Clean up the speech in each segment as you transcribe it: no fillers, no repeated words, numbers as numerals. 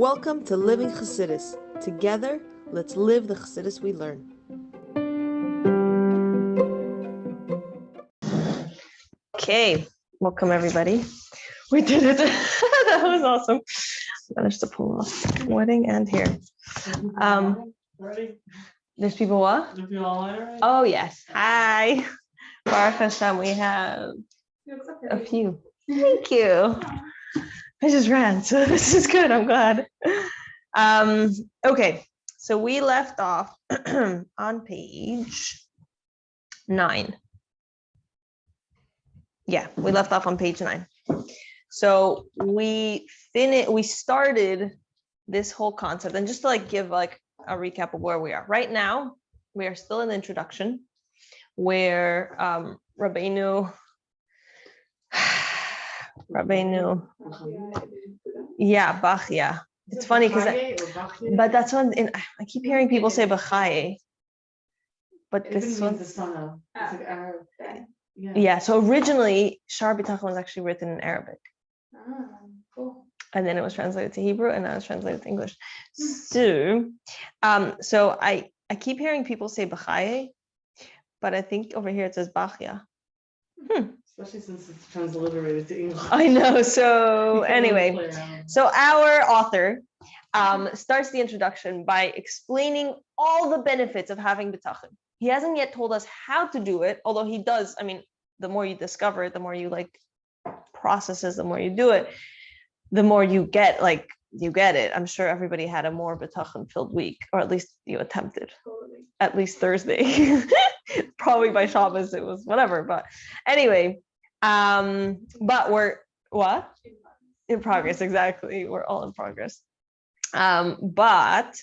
Welcome to Living Chassidus. Together, let's live the Chassidus we learn. Okay, welcome everybody. We did it. That was awesome. Managed to pull off wedding and here. There's people what? Oh yes. Hi. Baruch Hashem, we have a few. Thank you. I just ran, so this is good. I'm glad. Okay, so we left off on page 9. Yeah, we left off on page 9. So we started this whole concept, and just to give a recap of where we are right now. We are still in the introduction, where Rabbeinu, yeah, Bachya. It's funny because, but that's one. I keep hearing people say Bachaye, but this one. Yeah. So originally, Shaar HaBitachon was actually written in Arabic. Cool. And then it was translated to Hebrew, and now it's translated to English. So I keep hearing people say Bachaye, but I think over here it says Bachya. Especially since it's transliterated to English. I know. So anyway, so our author starts the introduction by explaining all the benefits of having bitachon. He hasn't yet told us how to do it, although he does. I mean, the more you discover it, the more you processes, the more you do it, the more you get it. I'm sure everybody had a more bitachon filled week, or at least you attempted. Totally. At least Thursday. Probably by Shabbos it was whatever, but anyway, but we're what? In progress, exactly. We're all in progress. But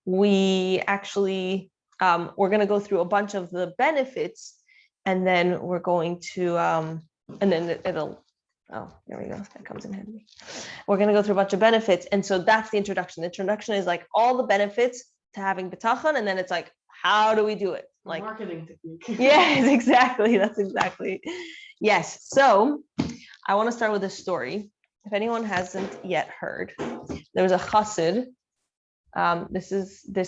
we actually we're going to go through a bunch of the benefits, and then we're going to and then it'll there we go, that comes in handy. We're going to go through a bunch of benefits, and so that's the introduction. The introduction is all the benefits to having bitachon, and then it's how do we do it? Marketing technique. Yes, exactly. That's exactly. Yes. So I want to start with a story. If anyone hasn't yet heard, there was a chassid. This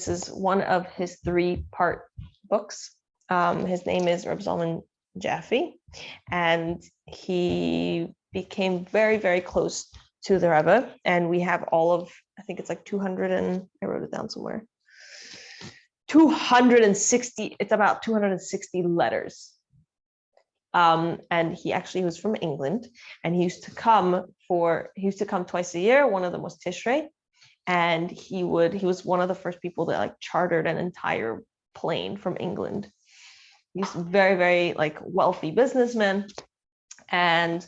is one of his 3-part books. His name is Reb Zalman Jaffe, and he became very, very close to the Rebbe. And we have all of, I think it's 200 and I wrote it down somewhere. 260, it's about 260 letters. And he actually was from England, and he used to come twice a year. One of them was Tishrei, and he was one of the first people that chartered an entire plane from England. He's very, very wealthy businessman. And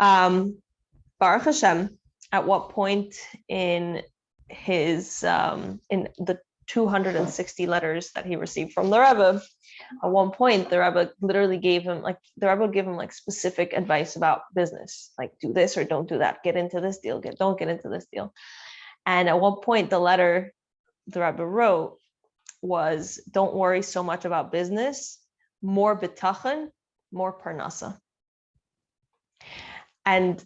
Baruch Hashem, at what point in his in the 260 letters that he received from the Rebbe, at one point the Rebbe literally gave him specific advice about business, do this or don't do that, get into this deal, don't get into this deal. And at one point the letter the Rebbe wrote was, don't worry so much about business, more bitachon, more parnasa. And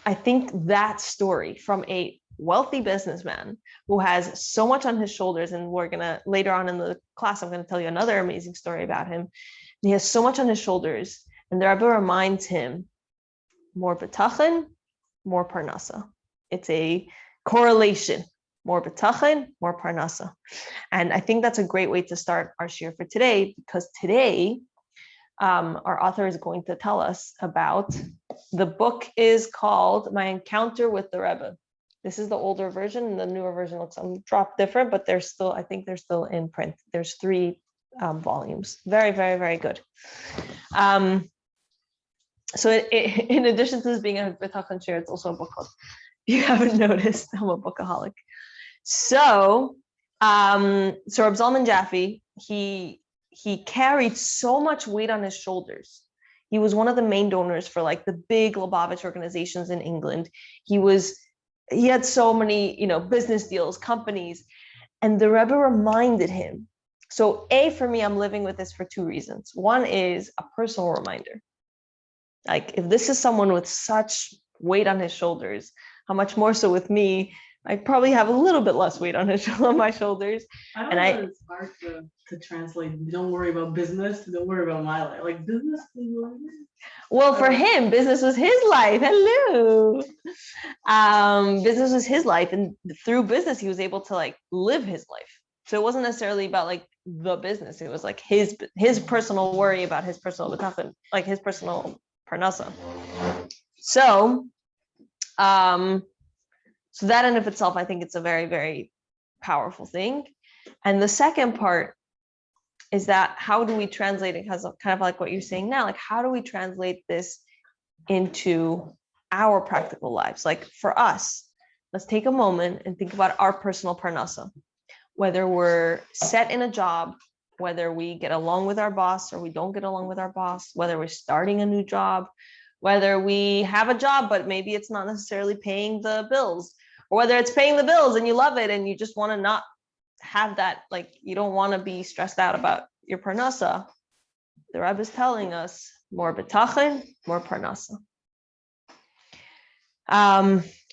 I think that story from a wealthy businessman who has so much on his shoulders, and we're gonna later on in the class, I'm gonna tell you another amazing story about him. He has so much on his shoulders, and the Rebbe reminds him, more bitachon, more parnasa. It's a correlation, more bitachon, more parnasa. And I think that's a great way to start our shir for today, because today our author is going to tell us about, the book is called My Encounter with the Rebbe. This is the older version, and the newer version looks dropped different, but I think they're still in print. There's 3 volumes. Very, very, very good. So in addition to this being a bitachon share, it's also a book club. If you haven't noticed, I'm a bookaholic. So Reb Zalman Jaffe, he carried so much weight on his shoulders. He was one of the main donors for the big Lubavitch organizations in England. He had so many, business deals, companies, and the Rebbe reminded him. So for me, I'm living with this for 2 reasons. One is a personal reminder. If this is someone with such weight on his shoulders, how much more so with me, I probably have a little bit less weight on on my shoulders. I don't And know that it's hard to translate. Don't worry about business. Don't worry about my life. Like business. Well, for him, business was his life. Hello. Business was his life, and through business, he was able to like live his life. So it wasn't necessarily about like the business. It was like his personal worry about his personal bitachon, like his personal parnasa. So, so that in of itself, I think it's a very, very powerful thing. And the second part is that how do we translate it? Because kind of like what you're saying now, like how do we translate this into our practical lives? Like for us, let's take a moment and think about our personal parnasa. Whether we're set in a job, whether we get along with our boss or we don't get along with our boss, whether we're starting a new job, whether we have a job, but maybe it's not necessarily paying the bills, or whether it's paying the bills and you love it and you just want to not have that, like you don't want to be stressed out about your parnasa. The Rebbe is telling us more bitachon, more parnasa.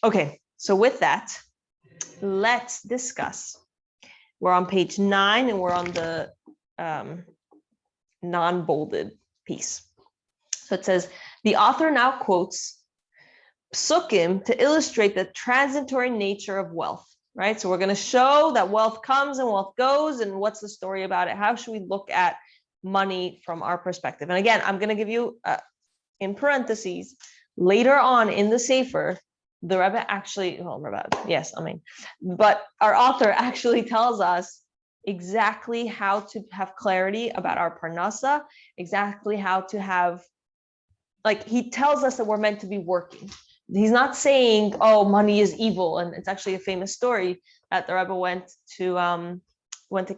Okay, so with that, let's discuss. We're on page 9 and we're on the non-bolded piece. So it says, the author now quotes psukim to illustrate the transitory nature of wealth, right? So we're going to show that wealth comes and wealth goes, and what's the story about it? How should we look at money from our perspective? And again, I'm going to give you, in parentheses, later on in the Sefer, the Rebbe actually, but our author actually tells us exactly how to have clarity about our parnasa, exactly how to have, like he tells us that we're meant to be working. He's not saying, oh, money is evil. And it's actually a famous story that the Rebbe went to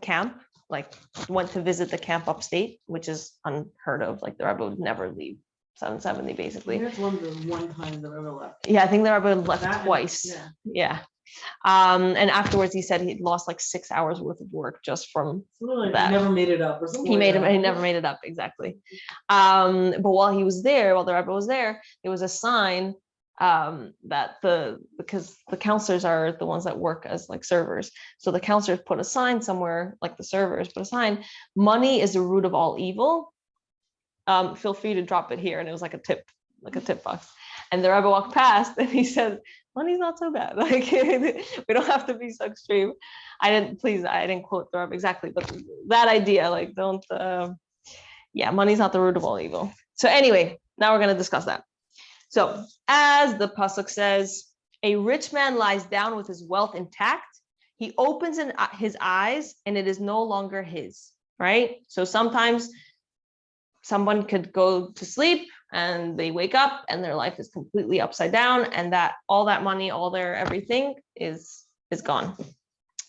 camp, like went to visit the camp upstate, which is unheard of. Like the Rebbe would never leave 770 basically. That's one time the Rebbe left. Yeah, I think the Rebbe left twice. Yeah. And afterwards he said he'd lost like 6 hours worth of work just from that. He never made it up or something. He never made it up, exactly. But while he was there, while the Rebbe was there was a sign that because the counselors are the ones that work as like servers. So the counselors put a sign somewhere, like the servers put a sign, money is the root of all evil. Feel free to drop it here. And it was like a tip box. And the Rebbe walked past and he said, money's not so bad. Like we don't have to be so extreme. I didn't quote the Rebbe exactly, but that idea, like money's not the root of all evil. So anyway, now we're going to discuss that. So as the pasuk says, a rich man lies down with his wealth intact. He opens his eyes and it is no longer his, right? So sometimes someone could go to sleep and they wake up and their life is completely upside down, and that all that money, all their everything is gone.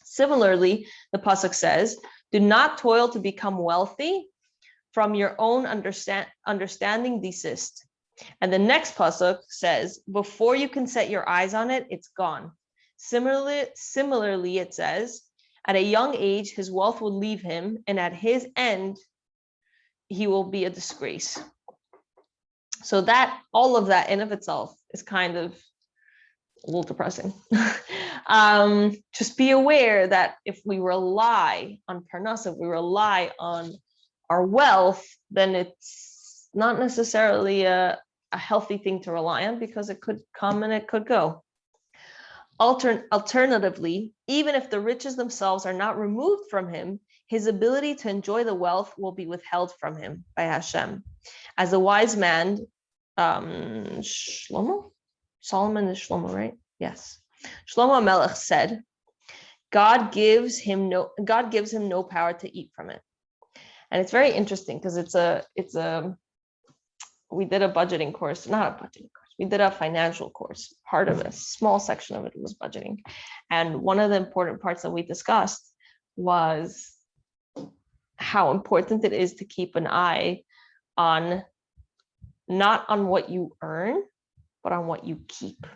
Similarly, the pasuk says, do not toil to become wealthy. From your own understanding desist. And the next pasuk says, before you can set your eyes on it, it's gone. Similarly, it says, at a young age, his wealth will leave him, and at his end, he will be a disgrace. So that, all of that in of itself is kind of a little depressing. Just be aware that if we rely on parnasa, if we rely on our wealth, then it's not necessarily a healthy thing to rely on, because it could come and it could go. Alternatively, even if the riches themselves are not removed from him, his ability to enjoy the wealth will be withheld from him by Hashem. As the wise man, Solomon is Shlomo, right? Yes. Shlomo Melech said, God gives him no power to eat from it. And it's very interesting because we did a budgeting course, not a budgeting course. We did a financial course. Part of a small section of it was budgeting. And one of the important parts that we discussed was how important it is to keep an eye on, not on what you earn, but on what you keep,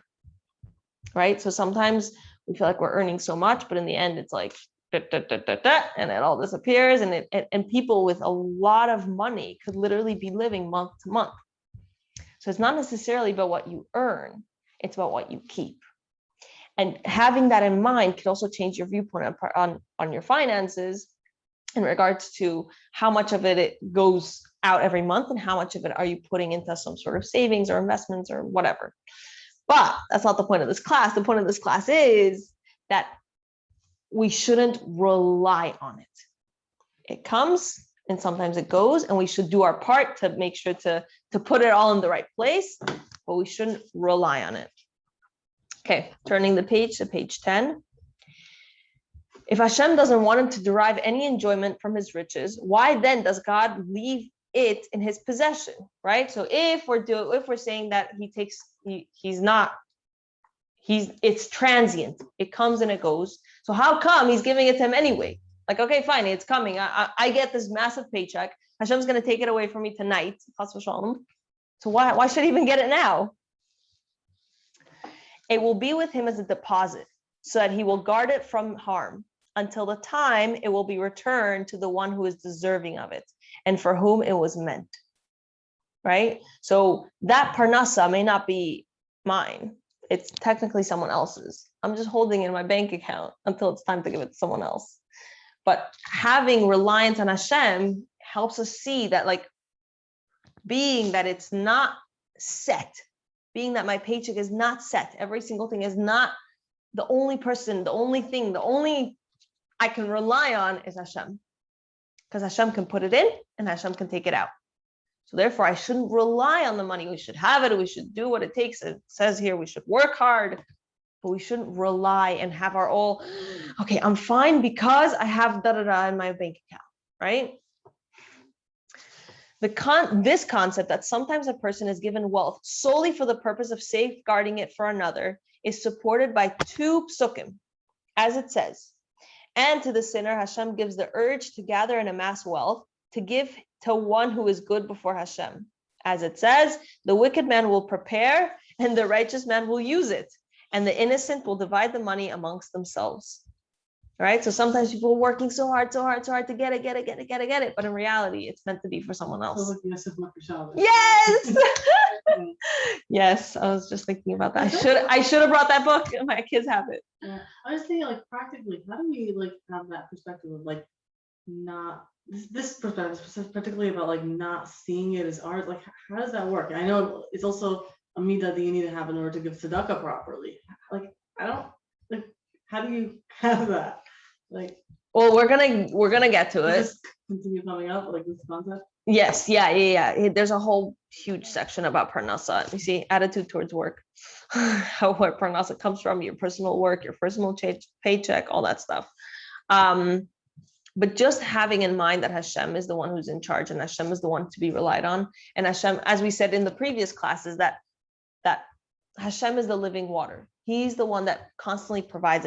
right? So sometimes we feel like we're earning so much, but in the end, it's like, and it all disappears. And people with a lot of money could literally be living month to month. So it's not necessarily about what you earn, it's about what you keep. And having that in mind can also change your viewpoint on your finances in regards to how much of it goes out every month and how much of it are you putting into some sort of savings or investments or whatever. But that's not the point of this class. The point of this class is that we shouldn't rely on it. It comes and sometimes it goes, and we should do our part to make sure to put it all in the right place, but we shouldn't rely on it. Okay, turning the page to page 10. If Hashem doesn't want him to derive any enjoyment from his riches, why then does God leave it in his possession, right? So if we're saying that it's transient, it comes and it goes. So how come he's giving it to him anyway? Like, okay, fine, it's coming. I get this massive paycheck. Hashem's going to take it away from me tonight. So why should he even get it now? It will be with him as a deposit, so that he will guard it from harm until the time it will be returned to the one who is deserving of it and for whom it was meant. Right? So that parnasa may not be mine. It's technically someone else's. I'm just holding it in my bank account until it's time to give it to someone else. But having reliance on Hashem helps us see that, like, being that it's not set, being that my paycheck is not set, every single thing is not the only person, the only thing, the only I can rely on is Hashem. Because Hashem can put it in and Hashem can take it out. So therefore, I shouldn't rely on the money. We should have it. We should do what it takes. It says here we should work hard, but we shouldn't rely and have our all, okay, I'm fine because I have da-da-da in my bank account, right? This concept that sometimes a person is given wealth solely for the purpose of safeguarding it for another is supported by two psukim, as it says, and to the sinner, Hashem gives the urge to gather and amass wealth, to give to one who is good before Hashem. As it says, the wicked man will prepare and the righteous man will use it, and the innocent will divide the money amongst themselves. Right? So sometimes people are working so hard to get it. But in reality, it's meant to be for someone else. Yes. Yes. I was just thinking about that. I should have brought that book. My kids have it. Yeah. I was thinking, like, practically, how do we, like, have that perspective of, like, not this perspective, particularly about, like, not seeing it as art? Like, how does that work? I know it's also a midah that you need to have in order to give tzedakah properly. Like, I don't, like, how do you have that? Like, well, we're gonna get to it. Just continue coming up, like, this concept. Yes, yeah. There's a whole huge section about parnasa. You see, attitude towards work, where parnasa comes from, your personal work, your personal paycheck, all that stuff. But just having in mind that Hashem is the one who's in charge and Hashem is the one to be relied on, and Hashem, as we said in the previous classes, that Hashem is the living water. He's the one that constantly provides.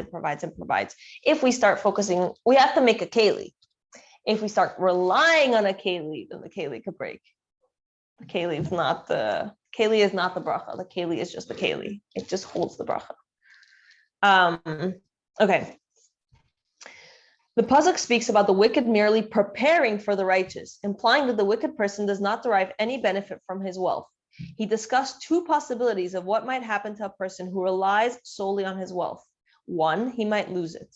If we start focusing, we have to make a keli. If we start relying on a keli, then the keli could break. The keli is not the bracha. The keli is just the keli. It just holds the bracha. Okay. The pasuk speaks about the wicked merely preparing for the righteous, implying that the wicked person does not derive any benefit from his wealth. He discussed two possibilities of what might happen to a person who relies solely on his wealth. One, he might lose it.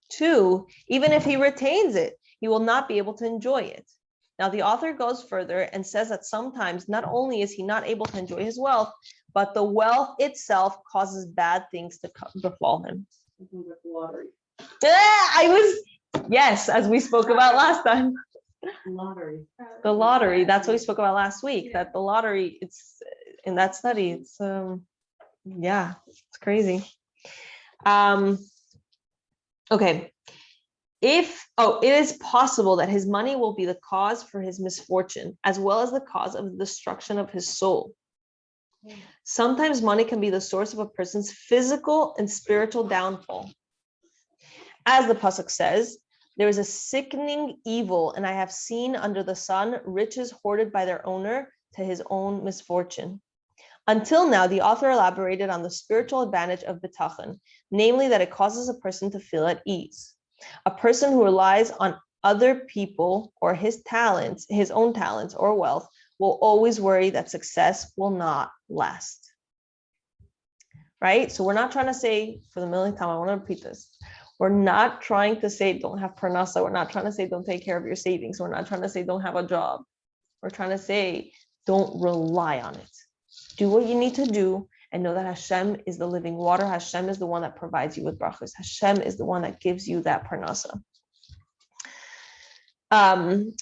Two, even if he retains it, he will not be able to enjoy it. Now, the author goes further and says that sometimes not only is he not able to enjoy his wealth, but the wealth itself causes bad things to befall him. Yes, as we spoke about last time. The lottery. That's what we spoke about last week. Yeah. That the lottery, it's in that study. It's it's crazy. Okay. It is possible that his money will be the cause for his misfortune, as well as the cause of the destruction of his soul. Sometimes money can be the source of a person's physical and spiritual downfall. As the pasuk says, there is a sickening evil, and I have seen under the sun riches hoarded by their owner to his own misfortune. Until now, the author elaborated on the spiritual advantage of HaBitachon, namely that it causes a person to feel at ease. A person who relies on other people or his own talents or wealth, will always worry that success will not last. right? So we're not trying to say, for the millionth time, I want to repeat this. We're not trying to say don't have parnasa. We're not trying to say don't take care of your savings. We're not trying to say don't have a job. We're trying to say don't rely on it. Do what you need to do and know that Hashem is the living water. Hashem is the one that provides you with brachos. Hashem is the one that gives you that parnasa.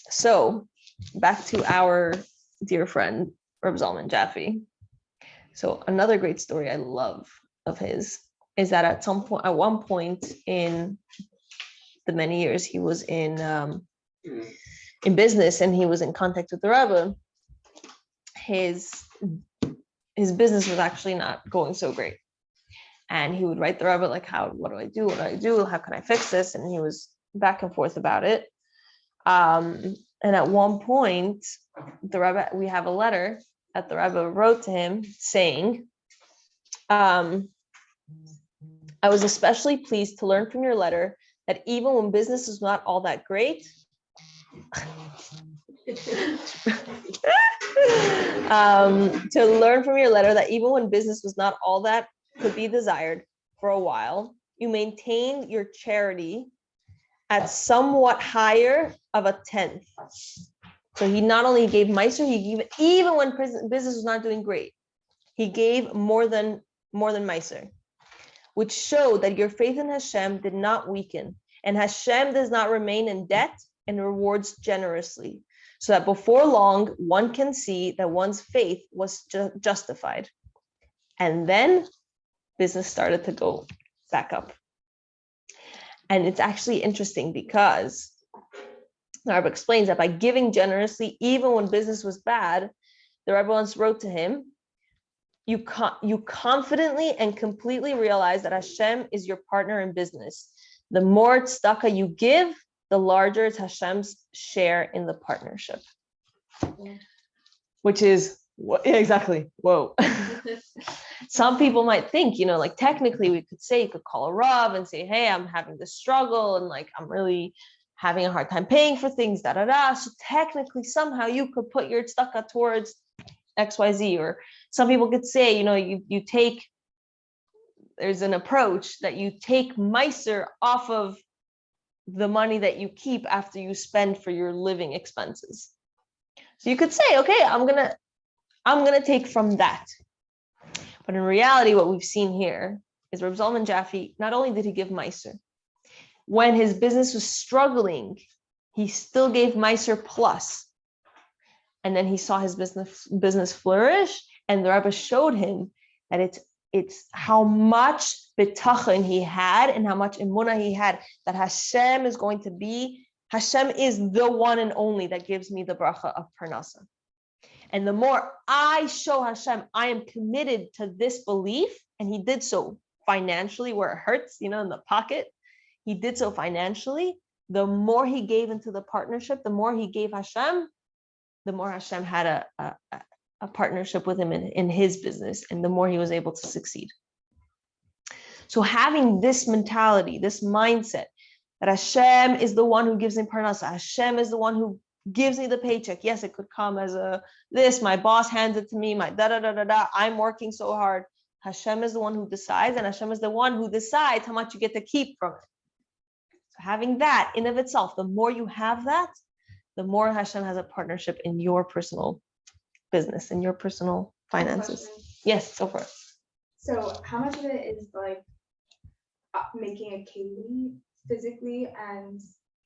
So back to our dear friend, Reb Zalman Jaffe. So another great story I love of his is that at one point in the many years he was in business and he was in contact with the Rebbe, his business was actually not going so great. And he would write the Rebbe like, what do I do? What do I do? How can I fix this? And he was back and forth about it. And at one point, the Rebbe, we have a letter that the Rebbe wrote to him saying, I was especially pleased to learn from your letter that even when business is not all that great, to learn from your letter that even when business was not all that could be desired for a while, you maintained your charity at somewhat higher of a tenth. So he not only gave Meiser, he gave even when business was not doing great, he gave more than Meiser, which showed that your faith in Hashem did not weaken, and Hashem does not remain in debt and rewards generously, so that before long one can see that one's faith was justified. And then business started to go back up. And it's actually interesting because the Rebbe explains that by giving generously, even when business was bad, the Rebbe once wrote to him, you confidently and completely realize that Hashem is your partner in business. The more tzedakah you give, the larger is Hashem's share in the partnership. Yeah. Which is, exactly, whoa. Some people might think, like technically we could say, you could call a Rav and say, hey, I'm having this struggle and like, I'm really having a hard time paying for things, So technically somehow you could put your tzedakah towards XYZ, or some people could say, you take, there's an approach that you take Meiser off of the money that you keep after you spend for your living expenses. So you could say, okay, I'm gonna take from that. But in reality, what we've seen here is Reb Zalman Jaffe, not only did he give Meiser, when his business was struggling, he still gave Meiser plus. And then he saw his business flourish, and the Rebbe showed him that it's how much bitachon he had and how much emunah he had, that Hashem is going to be, Hashem is the one and only that gives me the bracha of parnasa. And the more I show Hashem, I am committed to this belief, and he did so financially where it hurts, in the pocket. He did so financially. The more he gave into the partnership, the more he gave Hashem, the more Hashem had a partnership with him in his business, and the more he was able to succeed. So having this mentality, this mindset, that Hashem is the one who gives me parnasa, Hashem is the one who gives me the paycheck. Yes, it could come as my boss hands it to me, my da-da-da-da-da, I'm working so hard. Hashem is the one who decides, and Hashem is the one who decides how much you get to keep from it. So having that in of itself, the more you have that, the more Hashem has a partnership in your personal business, in your personal finances. Yes, go for it. So how much of it is like making a keli physically and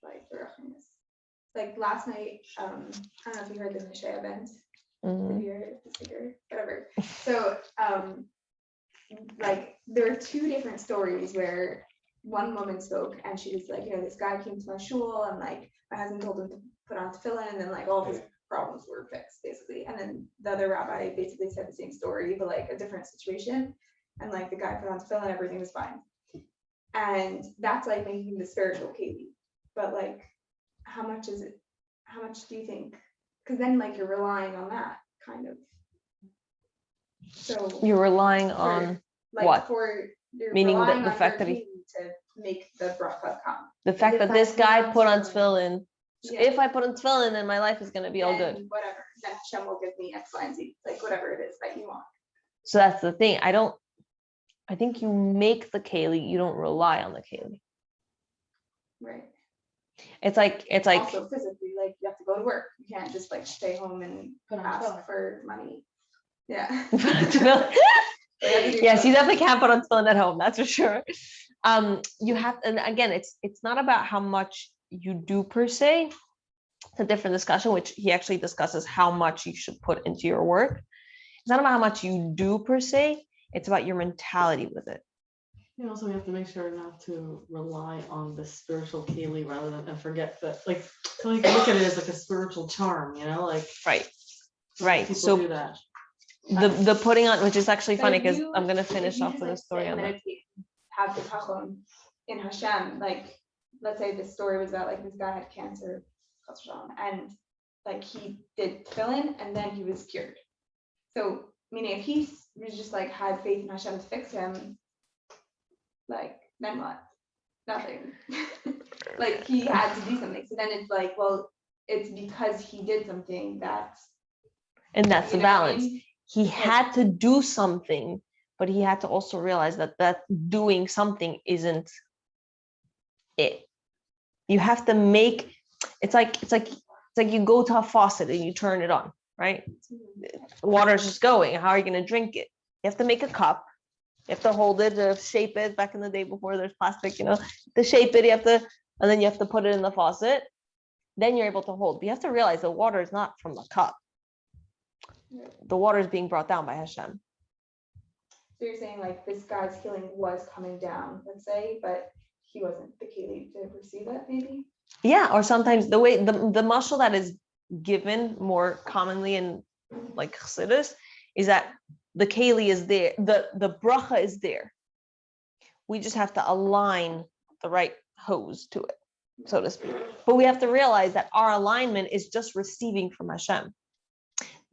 like berachos? Like last night, I don't know if you heard the Mishay event, if you heard the speaker, whatever. So like there are two different stories where one woman spoke and she was like, this guy came to my shul and like my husband told him to put on tefillin, and then like all of his problems were fixed basically. And then the other rabbi basically said the same story, but like a different situation. And like the guy put on tefillin, everything was fine. And that's like making the spiritual keli. But like, how much is it? How much do you think? Because then like you're relying on that kind of. So you're relying on like what? Meaning that the fact that he to make the bracha come. The fact that this guy put on tefillin. Yeah. If I put on tefillin, then my life is going to be all good. Whatever. Then Hashem will give me X, Y, and Z. Like whatever it is that you want. So that's the thing. I think you make the keli, you don't rely on the keli. Right. It's like Also physically, like you have to go to work. You can't just like stay home and Put on ask tefillin. for money. Yeah. yes, you definitely can't put on tefillin at home, that's for sure. You have, and again, it's not about how much you do per se. It's a different discussion, which he actually discusses how much you should put into your work. It's not about how much you do per se, it's about your mentality with it. You know, so we have to make sure not to rely on the spiritual keli rather than and forget that, like, so you can look at it as like a spiritual charm, you know, like Right. some Right. people So do that. the putting on, which is actually But funny if because you- I'm gonna if finish you off just, with a like, story sit on and that. meditate, have bitachon in Hashem, like let's say the story was that like this guy had cancer, and like he did tefillin and then he was cured. So meaning if he was just like had faith in Hashem to fix him, like then what? Nothing. Like he had to do something. So then it's like, well, it's because he did something that, And that's the you know what I balance. mean? He had to do something, but he had to also realize that doing something isn't it. You have to make, it's like you go to a faucet and you turn it on, right? The water's just going. How are you going to drink it? You have to make a cup. You have to hold it, to shape it. Back in the day before there's plastic, to shape it, and then you have to put it in the faucet. Then you're able to hold. But you have to realize the water is not from the cup. The water is being brought down by Hashem. So you're saying like this guy's healing was coming down, let's say, but he wasn't the keli to receive it, maybe? Yeah, or sometimes the way the mashal that is given more commonly in like Chassidus is that the keli is there, the bracha is there. We just have to align the right hose to it, so to speak. But we have to realize that our alignment is just receiving from Hashem.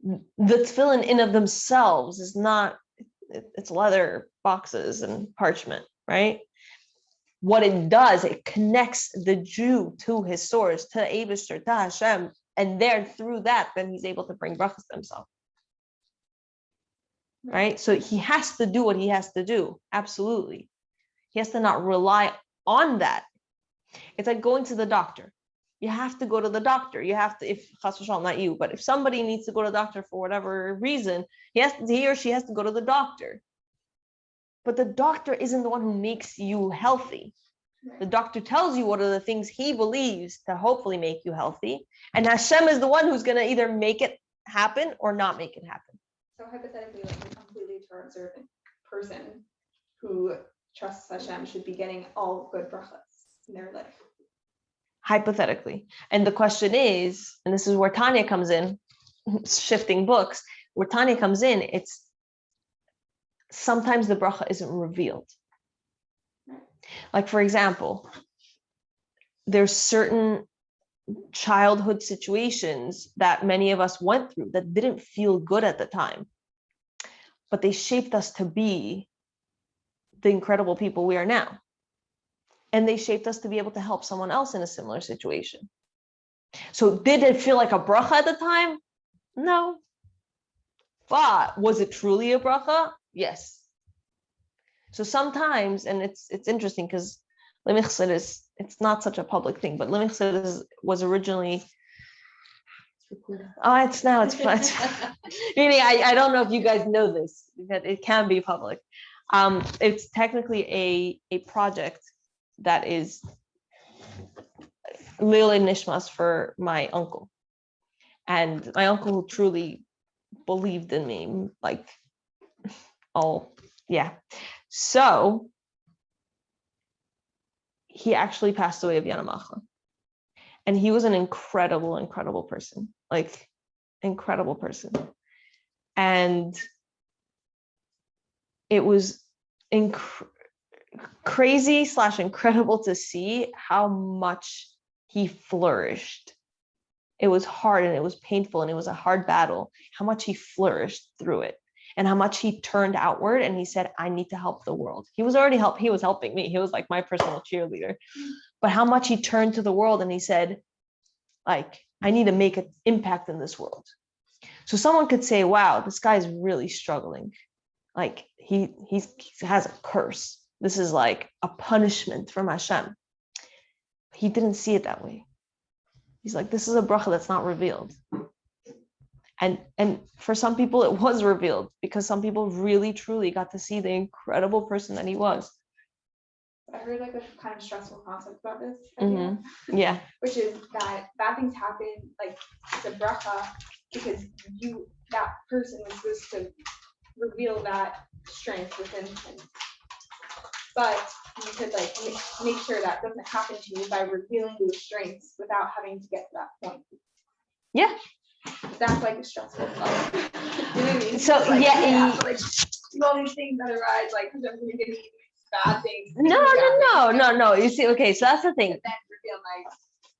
The tefillin in of themselves is not, it's leather boxes and parchment, right? What it does, it connects the Jew to his source, to Eibishter, to Hashem, and there through that, then he's able to bring brachas to himself. Right? So he has to do what he has to do. Absolutely. He has to not rely on that. It's like going to the doctor. You have to go to the doctor. You have to, if chas v'shalom, not you, but if somebody needs to go to the doctor for whatever reason, he or she has to go to the doctor. But the doctor isn't the one who makes you healthy. The doctor tells you what are the things he believes to hopefully make you healthy. And Hashem is the one who's going to either make it happen or not make it happen. So hypothetically, like a completely Torah observant person who trusts Hashem should be getting all good brachas in their life. Hypothetically. And the question is, and this is where Tanya comes in, shifting books, where Tanya comes in, it's sometimes the bracha isn't revealed. Like, for example, there's certain childhood situations that many of us went through that didn't feel good at the time, but they shaped us to be the incredible people we are now. And they shaped us to be able to help someone else in a similar situation. So did it feel like a bracha at the time? No. But was it truly a bracha? Yes. So sometimes, and it's interesting because Lemichsid it's not such a public thing, but Lemichsid was originally, it's meaning I don't know if you guys know this, that it can be public. It's technically a project that is Lili Nishmas for my uncle. And my uncle who truly believed in me, like, oh, yeah. So he actually passed away of Yanamacha. And he was an incredible, incredible person, like incredible person. And it was crazy / incredible to see how much he flourished. It was hard and it was painful and it was a hard battle, how much he flourished through it and how much he turned outward and he said, I need to help the world. He was helping me. He was like my personal cheerleader, but how much he turned to the world and he said, like, I need to make an impact in this world. So someone could say, wow, this guy is really struggling. Like he has a curse. This is like a punishment from Hashem. He didn't see it that way. He's like, this is a bracha that's not revealed. And for some people it was revealed, because some people really truly got to see the incredible person that he was. I heard like a kind of stressful concept about this, Yeah. which is that bad things happen, like it's a bracha, because that person was supposed to reveal that strength within him. But you could like make sure that doesn't happen to you by revealing those strengths without having to get to that point. Yeah. That's like a stressful part. You know what I mean? So like, yeah, like do all these things otherwise, like because I'm gonna give you bad things. No. You see, okay, so that's the thing. And then reveal my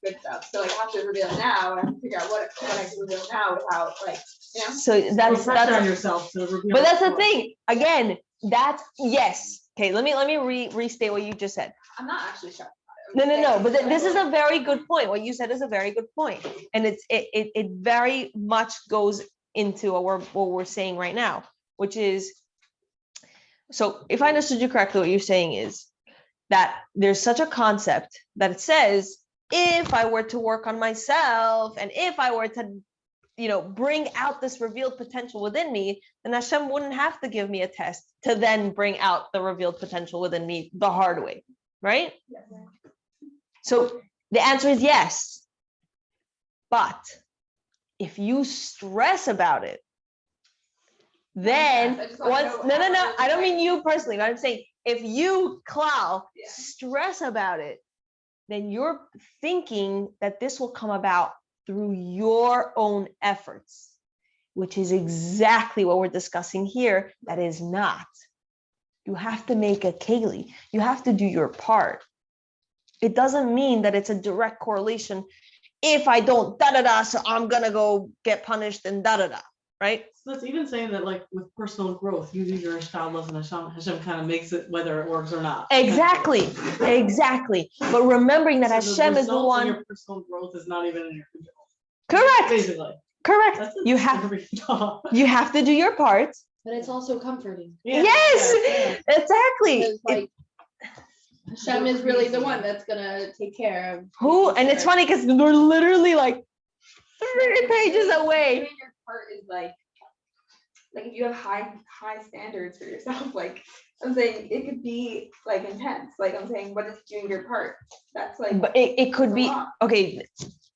good stuff. So like I have to reveal it now, and I have to figure out what I can reveal now without like, you know. So that's on yourself to reveal. But that's the thing. Again, that's yes. Okay, let me restate what you just said. I'm not actually shocked. No. But this is a very good point. What you said is a very good point, and it very much goes into what we're saying right now, which is, so if I understood you correctly, what you're saying is that there's such a concept that it says, if I were to work on myself, and if I were to, bring out this revealed potential within me, then Hashem wouldn't have to give me a test to then bring out the revealed potential within me the hard way, right? Yes. So the answer is yes. But if you stress about it, then once, no, I don't mean you personally, but I'm saying if you, Klal, stress about it, then you're thinking that this will come about through your own efforts, which is exactly what we're discussing here. That is not. You have to make a keli. You have to do your part. It doesn't mean that it's a direct correlation. If I don't so I'm gonna go get punished and right? So that's even saying that, like with personal growth, you do your child and Hashem kind of makes it whether it works or not. Exactly. But remembering that so Hashem is the one. Your personal growth is not even in your control. Correct. Basically. Correct. You have to do your part. But it's also comforting. Yeah. Yes, exactly. Because, like, Hashem is really the one that's gonna take care of who. And it's funny because we're literally like 3 pages away. Doing your part is like if you have high standards for yourself, like I'm saying, it could be like intense. Like I'm saying, what is doing your part? That's like. But it could be okay.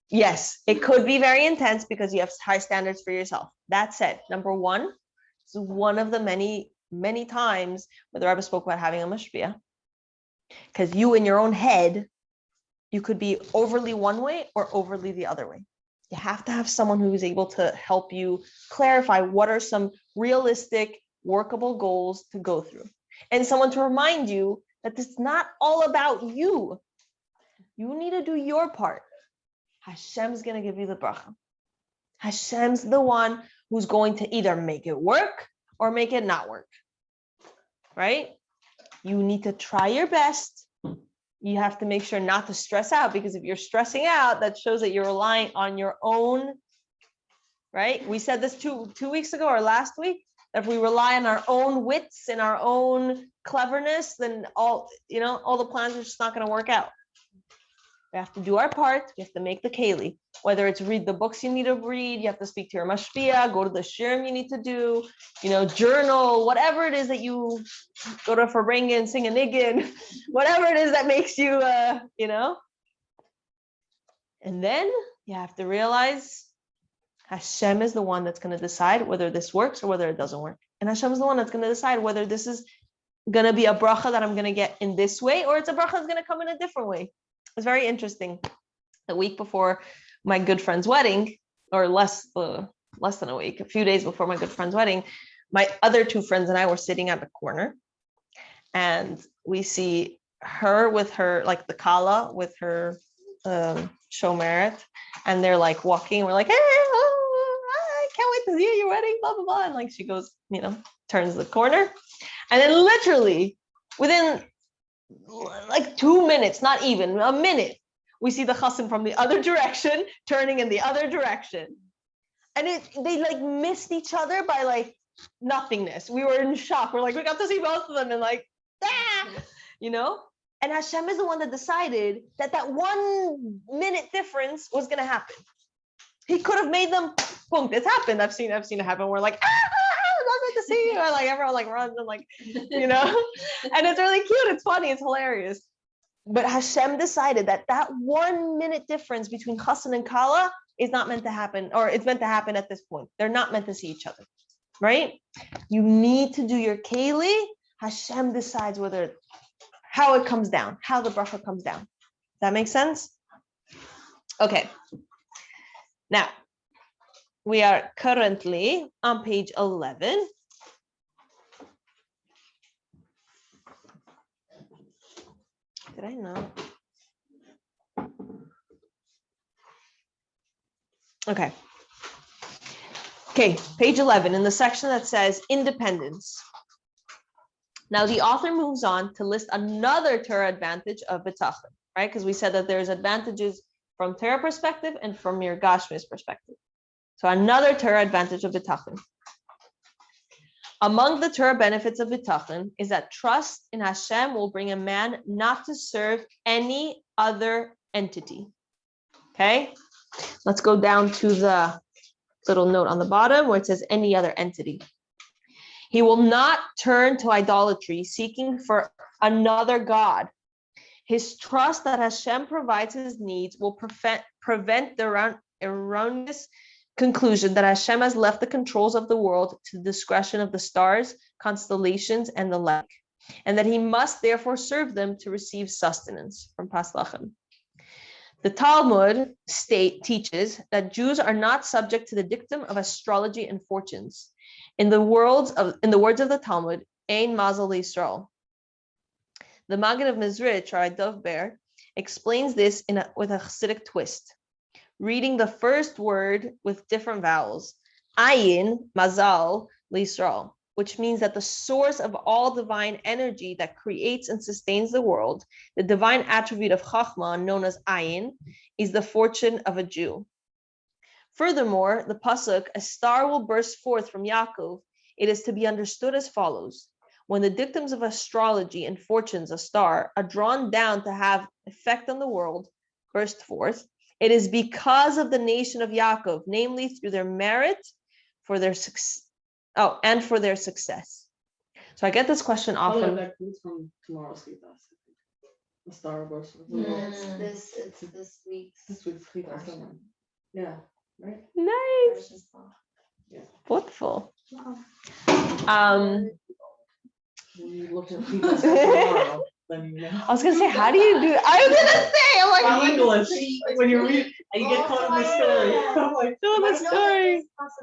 Yes, it could be very intense because you have high standards for yourself. That said, number one, it's one of the many times where the Rebbe spoke about having a mashpia. Because you in your own head, you could be overly one way or overly the other way. You have to have someone who is able to help you clarify what are some realistic, workable goals to go through. And someone to remind you that it's not all about you. You need to do your part. Hashem's going to give you the bracha. Hashem's the one who's going to either make it work or make it not work. Right? You need to try your best. You have to make sure not to stress out, because if you're stressing out, that shows that you're relying on your own, right? We said this two weeks ago or last week, that if we rely on our own wits and our own cleverness, then all the plans are just not going to work out. We have to do our part. We have to make the keli. Whether it's read the books you need to read, you have to speak to your mashpia, go to the shirim you need to do, journal, whatever it is that you go to Farbrengen, sing a niggin, whatever it is that makes you, And then you have to realize Hashem is the one that's going to decide whether this works or whether it doesn't work. And Hashem is the one that's going to decide whether this is going to be a bracha that I'm going to get in this way, or it's a bracha that's going to come in a different way. It's very interesting. The week before my good friend's wedding, or less than a week, a few days before my good friend's wedding, my other 2 friends and I were sitting at the corner, and we see her with her, like the kala with her shomeret, and they're like walking. We're like, hey, I can't wait to see your wedding, blah, blah, blah. And like she goes, turns the corner. And then literally within like 2 minutes, not even a minute, we see the chassan from the other direction turning in the other direction, and they like missed each other by like nothingness. We were in shock. We're like, we got to see both of them and like, you know? And Hashem is the one that decided that that 1 minute difference was going to happen. He could have made them, boom, it's happened. I've seen it happen. We're like, lovely to see you. And like everyone like runs and like, you know, and it's really cute. It's funny. It's hilarious. But Hashem decided that that 1 minute difference between Chassan and Kala is not meant to happen, or it's meant to happen at this point. They're not meant to see each other, right? You need to do your Keli. Hashem decides how it comes down, how the bracha comes down. Does that make sense? Okay. Now, we are currently on page 11. Did I know? Okay. Okay, page 11 in the section that says independence. Now the author moves on to list another Torah advantage of Bitachon, right? Because we said that there's advantages from Torah perspective and from your Gashmis perspective. So another Torah advantage of Bitachon. Among the Torah benefits of Bitachon is that trust in Hashem will bring a man not to serve any other entity. Okay, let's go down to the little note on the bottom where it says any other entity. He will not turn to idolatry, seeking for another God. His trust that Hashem provides his needs will prevent the erroneous conclusion that Hashem has left the controls of the world to the discretion of the stars, constellations, and the like, and that he must therefore serve them to receive sustenance from Paslachim. The Talmud teaches that Jews are not subject to the dictum of astrology and fortunes. In the words of the Talmud, Ein Mazel Yisrael. The Maggid of Mezritch, or Dov Ber, explains this with a Hasidic twist, reading the first word with different vowels, Ayin Mazal Yisrael, which means that the source of all divine energy that creates and sustains the world, the divine attribute of Chachma, known as Ayin, is the fortune of a Jew. Furthermore, the pasuk, a star will burst forth from Yaakov, it is to be understood as follows. When the dictums of astrology and fortunes, a star, are drawn down to have effect on the world, burst forth, it is because of the nation of Yaakov, namely through their merit, for their success. Oh, and for their success. So I get this question often. That comes from tomorrow's Chitas. The Star Wars. It's this week's. This week's Chitas. Yeah, right? Nice. Yeah. Beautiful. When you look at Chitas tomorrow, then you know. I was gonna say, how do you do it? I was gonna say, I'm like, English. When you read and you get caught in the story. I'm like, know the story. Because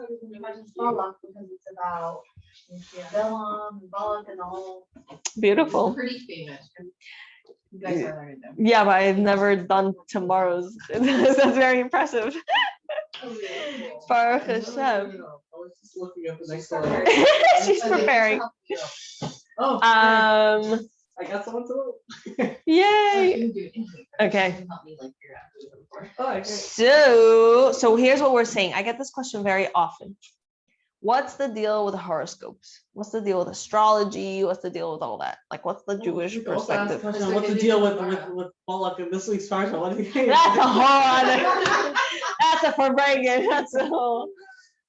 it's about Balaam and Balak and all. Beautiful. Pretty famous. You guys are learning them. Yeah, but I've never done tomorrow's. That's very impressive. Baruch Hashem. I was just looking at the next story. She's preparing. Oh, I got someone to. Yay. Okay. Help me like figure out who it was Oh, okay. So here's what we're saying. I get this question very often. What's the deal with horoscopes? What's the deal with astrology? What's the deal with all that? Like, what's the Jewish perspective? What's the deal with Balak in this week's parsha? What do you think? That's a whole other. That's a forbidden. That's a whole.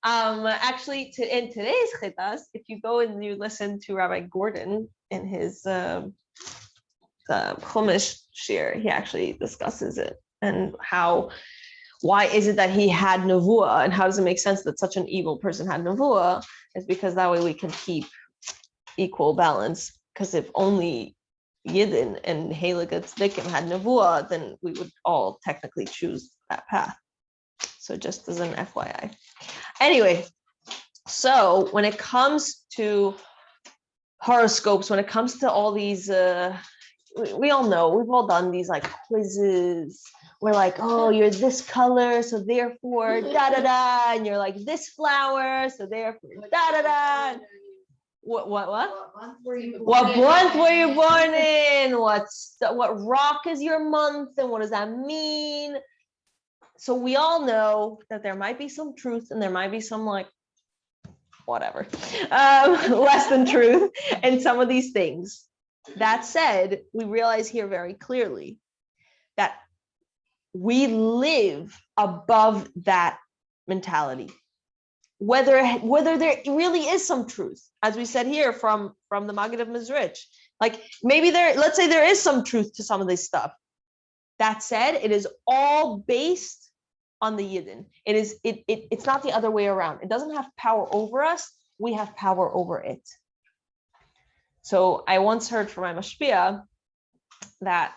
Actually, in today's chitas, if you go and you listen to Rabbi Gordon in his Chumash shir, he actually discusses it and why is it that he had nevuah, and how does it make sense that such an evil person had nevuah? Is because that way we can keep equal balance. Because if only Yidden and Heilige Tzdikim had nevuah, then we would all technically choose that path. So just as an FYI. Anyway, so when it comes to horoscopes, when it comes to all these, we all know, we've all done these like quizzes. We're like, oh, you're this color, so therefore da-da-da, and you're like this flower, so therefore da-da-da. What month were you born in? What rock is your month, and what does that mean? So we all know that there might be some truth and there might be some like whatever, less than truth in some of these things. That said, we realize here very clearly that we live above that mentality. Whether there really is some truth, as we said here from the Maggid of Mezrich, like maybe let's say there is some truth to some of this stuff. That said, it is all based on the Yidden. It's not the other way around. It doesn't have power over us. We have power over it. So I once heard from my mashpia that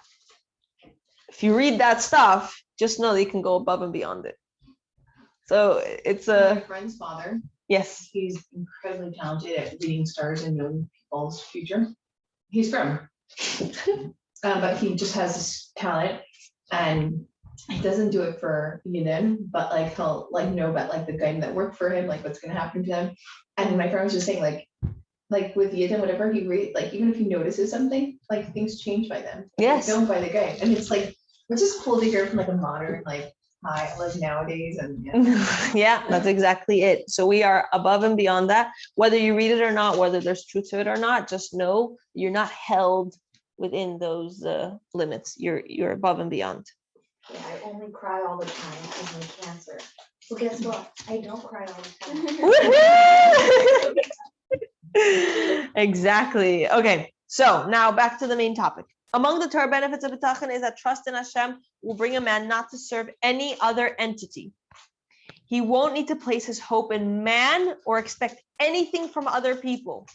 if you read that stuff, just know that you can go above and beyond it. So it's My friend's father, yes. he's incredibly talented at reading stars and knowing people's future. He's from, but he just has this talent, and he doesn't do it for Yidden, but like he'll like know about like the guy that worked for him, like what's gonna happen to them. And my friend was just saying like with Yidden, whatever he read, like even if he notices something, like things change by them. Yes. Don't by the guy, and it's like which is cool to hear from like a modern like nowadays, and Yeah, that's exactly it. So we are above and beyond that. Whether you read it or not, whether there's truth to it or not, just know you're not held within those limits. You're above and beyond. Yeah, I only cry all the time because of my cancer. Well, guess what? I don't cry all the time. Exactly. Okay, so now back to the main topic. Among the Torah benefits of Bitachon is that trust in Hashem will bring a man not to serve any other entity. He won't need to place his hope in man or expect anything from other people.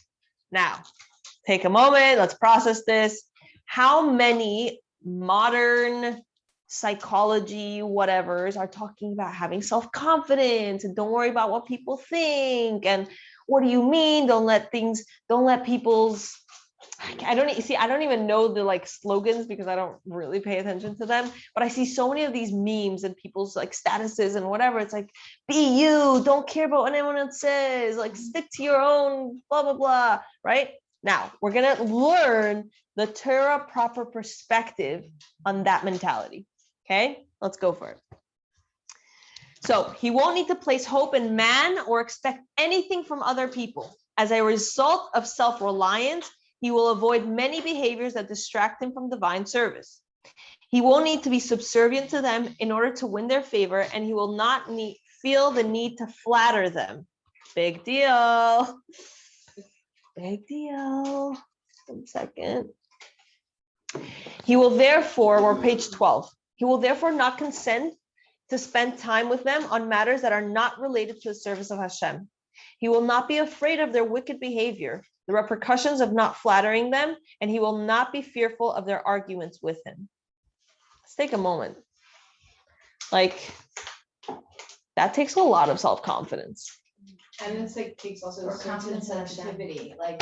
Now, take a moment, let's process this. How many modern psychology whatevers are talking about having self-confidence and don't worry about what people think, and what do you mean don't let people's I don't even know the like slogans because I don't really pay attention to them, but I see so many of these memes and people's like statuses and whatever. It's like, be you, don't care about what anyone else says, like stick to your own blah blah blah. Right now we're gonna learn the Torah proper perspective on that mentality. Okay, let's go for it. So he won't need to place hope in man or expect anything from other people. As a result of self-reliance, he will avoid many behaviors that distract him from divine service. He won't need to be subservient to them in order to win their favor, and he will not feel the need to flatter them. Big deal. Big deal. 1 second. He will therefore, we're page 12. He will therefore not consent to spend time with them on matters that are not related to the service of Hashem. He will not be afraid of their wicked behavior, the repercussions of not flattering them, and he will not be fearful of their arguments with him. Let's take a moment. Like, that takes a lot of self-confidence. and it's like takes also Or confidence in Hashem. sensitivity, like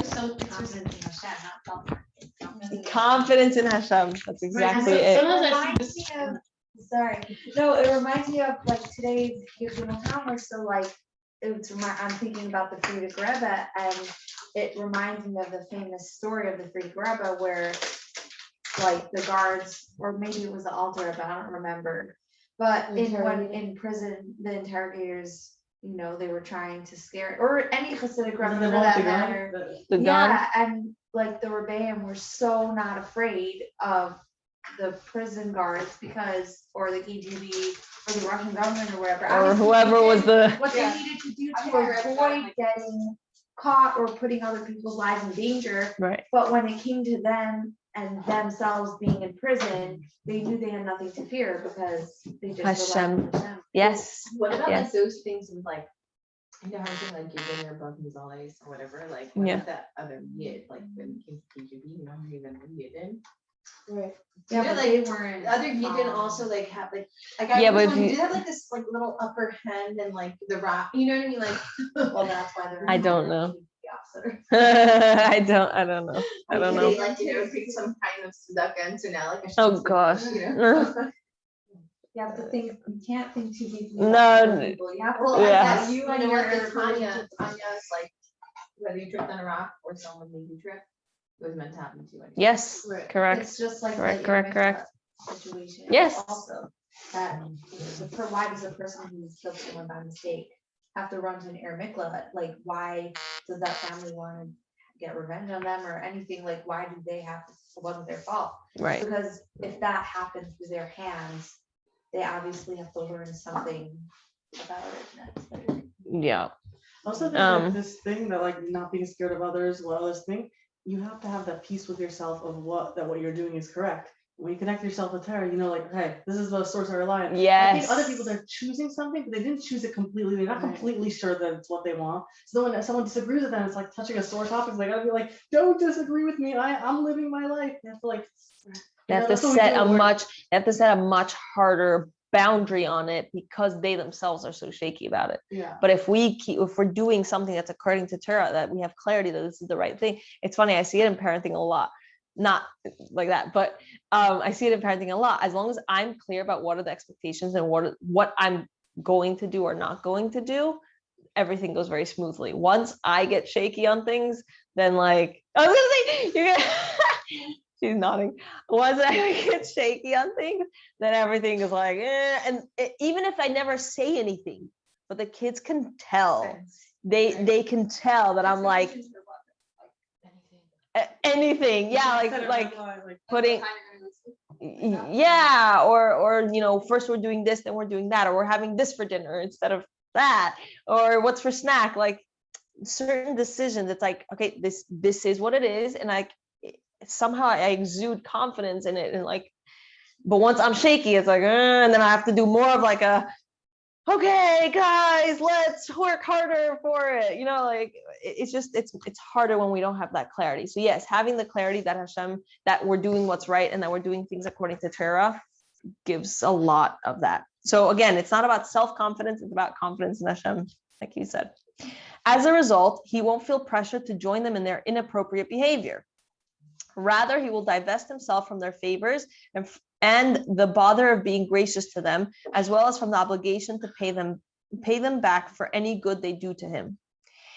some confidence in Hashem, not self-confidence. Confidence in Hashem. That's exactly it. Reminds me of, sorry, no, it reminds me of like today's Yidden Hammer. So like, I'm thinking about the Frierdiker Rebbe, and it reminds me of the famous story of the Frierdiker Rebbe where like the guards, or maybe it was the Alter Rebbe, I don't remember. But in prison, the interrogators, you know, they were trying to scare, or any Hasidic Rebbe for that matter. The gun. Yeah, and like the Rebbeim were so not afraid of the prison guards because, or the KGB, or the Russian government, or whatever. Or Obviously, whoever they was did the. what they needed to do to avoid getting caught or putting other people's lives in danger. Right. But when it came to them and themselves being in prison, they knew they had nothing to fear because they just relied on Hashem. Yes. What about Yes. like those things with like, I know how to say like you're there above his eyes or whatever, like what Yeah. about that other Yid, like when it came to KGB, you know, even Yidden. Right. Yeah, Yeah, but but they weren't. The other Yidden also like have like I Yeah, but remember if when you- did have like this like little upper hand and like the rock, you know what I mean? Like, well, that's why they're. I don't know. The opposite. I don't know. I don't They know. like, you know, pick some kind of tzedakah and so now like. Oh gosh. You know? You have to think, you can't think too deeply. No, about other people. You have to Well, look Yeah. at you you and know what, your the Tanya's like, whether you tripped on a rock or someone made you trip, it was meant to happen to you. Anyway. Yes. Correct. It's just like Correct, the correct, correct. situation. Yes. Also, that why does a person who's killed someone by mistake have to run to an Ir Mikla, like why does that family want to get revenge on them or anything? Like why do they have to, it wasn't their fault? Right. Because if that happened through their hands, they obviously have to learn something about it next. Yeah. Also, think like this thing that like not being scared of others, what others think, you have to have that peace with yourself of what you're doing is correct. When you connect yourself with Tara, you know, like, hey, this is the source I rely on. Yes. I think other people, they're choosing something, but they didn't choose it completely. They're not completely sure that it's what they want. So then when someone disagrees with them, it's like touching a sore topic. They gotta be like, don't disagree with me. I'm living my life. You have to like, They have to set a much harder boundary on it because they themselves are so shaky about it. Yeah. But if we're doing something that's according to Torah, that we have clarity that this is the right thing. It's funny, I see it in parenting a lot. Not like that, but I see it in parenting a lot. As long as I'm clear about what are the expectations and what I'm going to do or not going to do, everything goes very smoothly. Once I get shaky on things, then like I was gonna say, you're gonna she's nodding. Once I get shaky on things, then everything is like, and even if I never say anything, but the kids can tell. They can tell that I'm like anything. Yeah, like putting. Yeah, or you know, first we're doing this, then we're doing that, or we're having this for dinner instead of that, or what's for snack. Like certain decisions, it's like, okay, this is what it is, and somehow I exude confidence in it, and like, but once I'm shaky, it's like, and then I have to do more of like a, okay, guys, let's work harder for it. You know, like it's harder when we don't have that clarity. So yes, having the clarity that Hashem, that we're doing what's right and that we're doing things according to Torah gives a lot of that. So again, it's not about self-confidence, it's about confidence in Hashem, like you said. As a result, he won't feel pressure to join them in their inappropriate behavior. Rather, he will divest himself from their favors and the bother of being gracious to them, as well as from the obligation to pay them back for any good they do to him.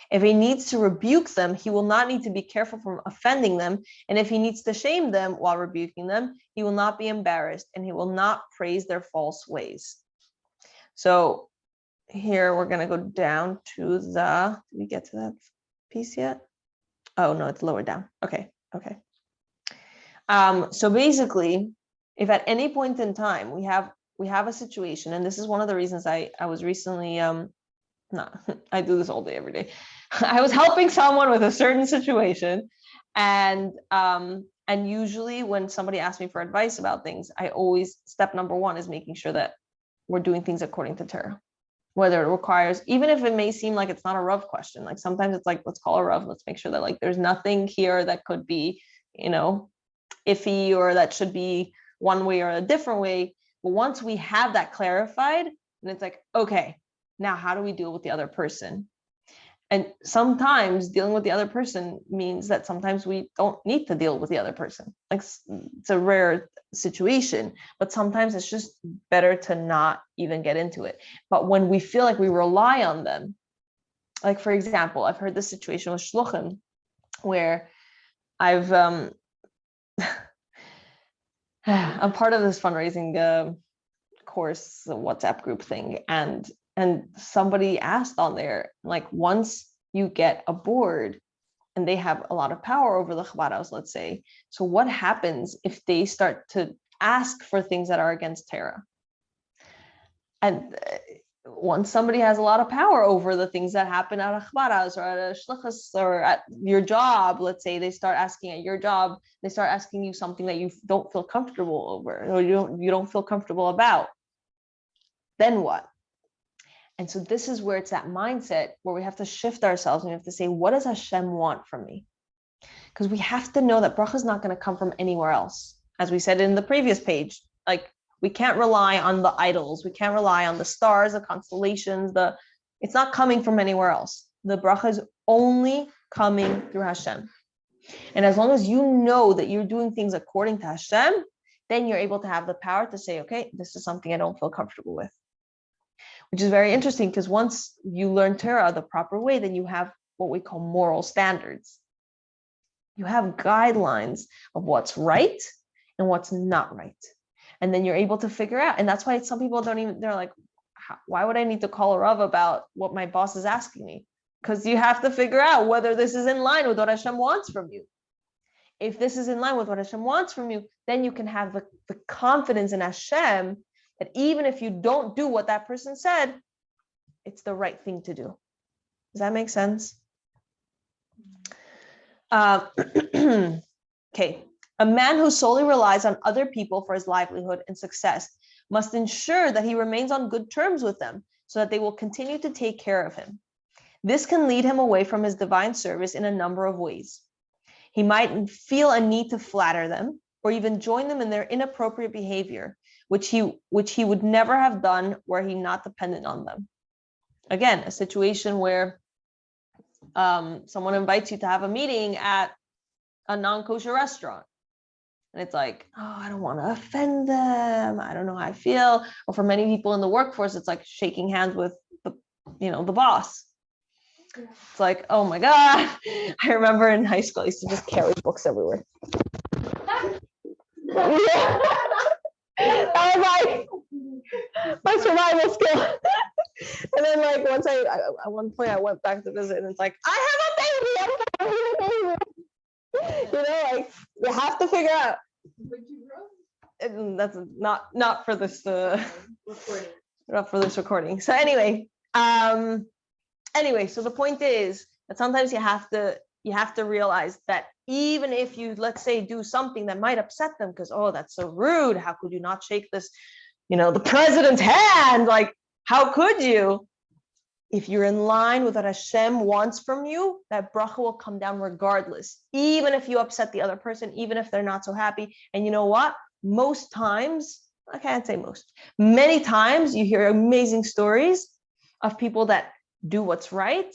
If he needs to rebuke them, he will not need to be careful from offending them. And if he needs to shame them while rebuking them, he will not be embarrassed and he will not praise their false ways. So here we're going to go down to did we get to that piece yet? Oh, no, it's lower down. Okay. So basically, if at any point in time we have a situation, and this is one of the reasons I was recently I do this all day every day. I was helping someone with a certain situation, and usually when somebody asks me for advice about things, I always, step number one is making sure that we're doing things according to Torah. Whether it requires, even if it may seem like it's not a Rav question, like sometimes it's like, let's call a Rav, let's make sure that like there's nothing here that could be, you know, iffy or that should be one way or a different way. But once we have that clarified, and it's like, okay, now how do we deal with the other person? And sometimes dealing with the other person means that sometimes we don't need to deal with the other person. Like it's a rare situation, but sometimes it's just better to not even get into it. But when we feel like we rely on them, like for example, I've heard this situation with shluchim where I'm part of this fundraising course, the WhatsApp group thing, and somebody asked on there, like, once you get a board and they have a lot of power over the Chabad house, let's say, so what happens if they start to ask for things that are against Torah? And once somebody has a lot of power over the things that happen at a Chabad house or at a shlichus or at your job, let's say they start asking at your job, they start asking you something that you don't feel comfortable over or you don't feel comfortable about, then what? And so this is where it's that mindset where we have to shift ourselves and we have to say, what does Hashem want from me? Because we have to know that bracha is not going to come from anywhere else. As we said in the previous page, like we can't rely on the idols. We can't rely on the stars, the constellations, it's not coming from anywhere else. The bracha is only coming through Hashem. And as long as you know that you're doing things according to Hashem, then you're able to have the power to say, okay, this is something I don't feel comfortable with. Which is very interesting because once you learn Torah the proper way, then you have what we call moral standards. You have guidelines of what's right and what's not right. And then you're able to figure out. And that's why some people they're like, why would I need to call a Rav about what my boss is asking me? Because you have to figure out whether this is in line with what Hashem wants from you. If this is in line with what Hashem wants from you, then you can have the confidence in Hashem that even if you don't do what that person said, it's the right thing to do. Does that make sense? Okay. A man who solely relies on other people for his livelihood and success must ensure that he remains on good terms with them so that they will continue to take care of him. This can lead him away from his divine service in a number of ways. He might feel a need to flatter them or even join them in their inappropriate behavior, which he would never have done were he not dependent on them. Again, a situation where someone invites you to have a meeting at a non-kosher restaurant. And it's like, oh, I don't want to offend them. I don't know how I feel. Or for many people in the workforce, it's like shaking hands with the boss. It's like, oh my God. I remember in high school, I used to just carry books everywhere. That was like my survival skill. And then like once at one point I went back to visit and it's like, I have a baby. Like you have to figure out. And that's not for this recording. Not for this recording. So anyway, so the point is that sometimes you have to realize that even if you, let's say, do something that might upset them because, oh, that's so rude. How could you not shake this, the president's hand? Like, how could you? If you're in line with what Hashem wants from you, that bracha will come down regardless, even if you upset the other person, even if they're not so happy. And you know what? Most times, I can't say most, many times you hear amazing stories of people that do what's right.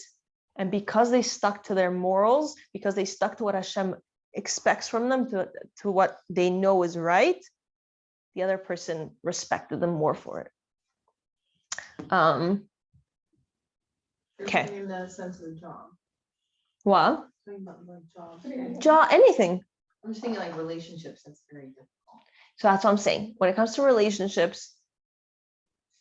And because they stuck to their morals, because they stuck to what Hashem expects from them, to what they know is right, the other person respected them more for it. Okay. In the sense of the job. What? Job. Job, anything. I'm just thinking like relationships, that's very difficult. So that's what I'm saying. When it comes to relationships,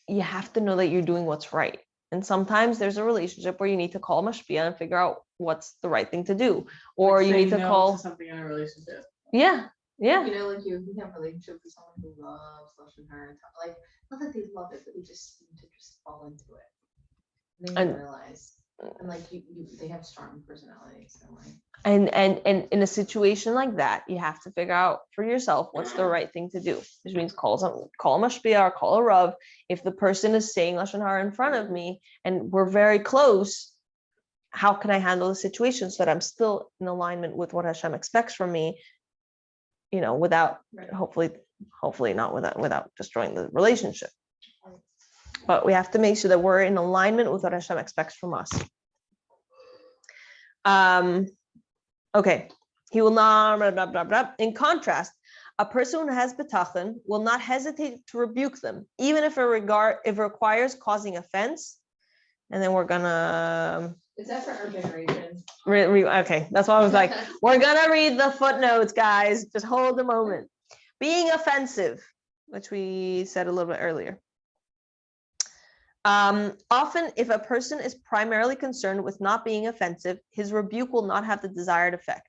you have to know that you're doing what's right. And sometimes there's a relationship where you need to call Mashpia and figure out what's the right thing to do. Or you need to call something in a relationship. Yeah. Like you have a relationship with someone who loves Lashon Hara, like not that they love it, but they just seem to just fall into it. They don't realize, and like they have strong personalities. So like. And in a situation like that, you have to figure out for yourself what's the right thing to do, which means call a mashpia or call a rav. If the person is saying Lashon Hara in front of me and we're very close, how can I handle the situation so that I'm still in alignment with what Hashem expects from me? Without hopefully not without destroying the relationship. But we have to make sure that we're in alignment with what Hashem expects from us. Okay. He will not, blah, blah, blah, blah. In contrast, a person who has bitachon will not hesitate to rebuke them, even if it requires causing offense. And then we're gonna. Is that for our generation? Okay, that's why I was like, we're gonna read the footnotes, guys. Just hold a moment. Being offensive, which we said a little bit earlier. Often, if a person is primarily concerned with not being offensive, his rebuke will not have the desired effect.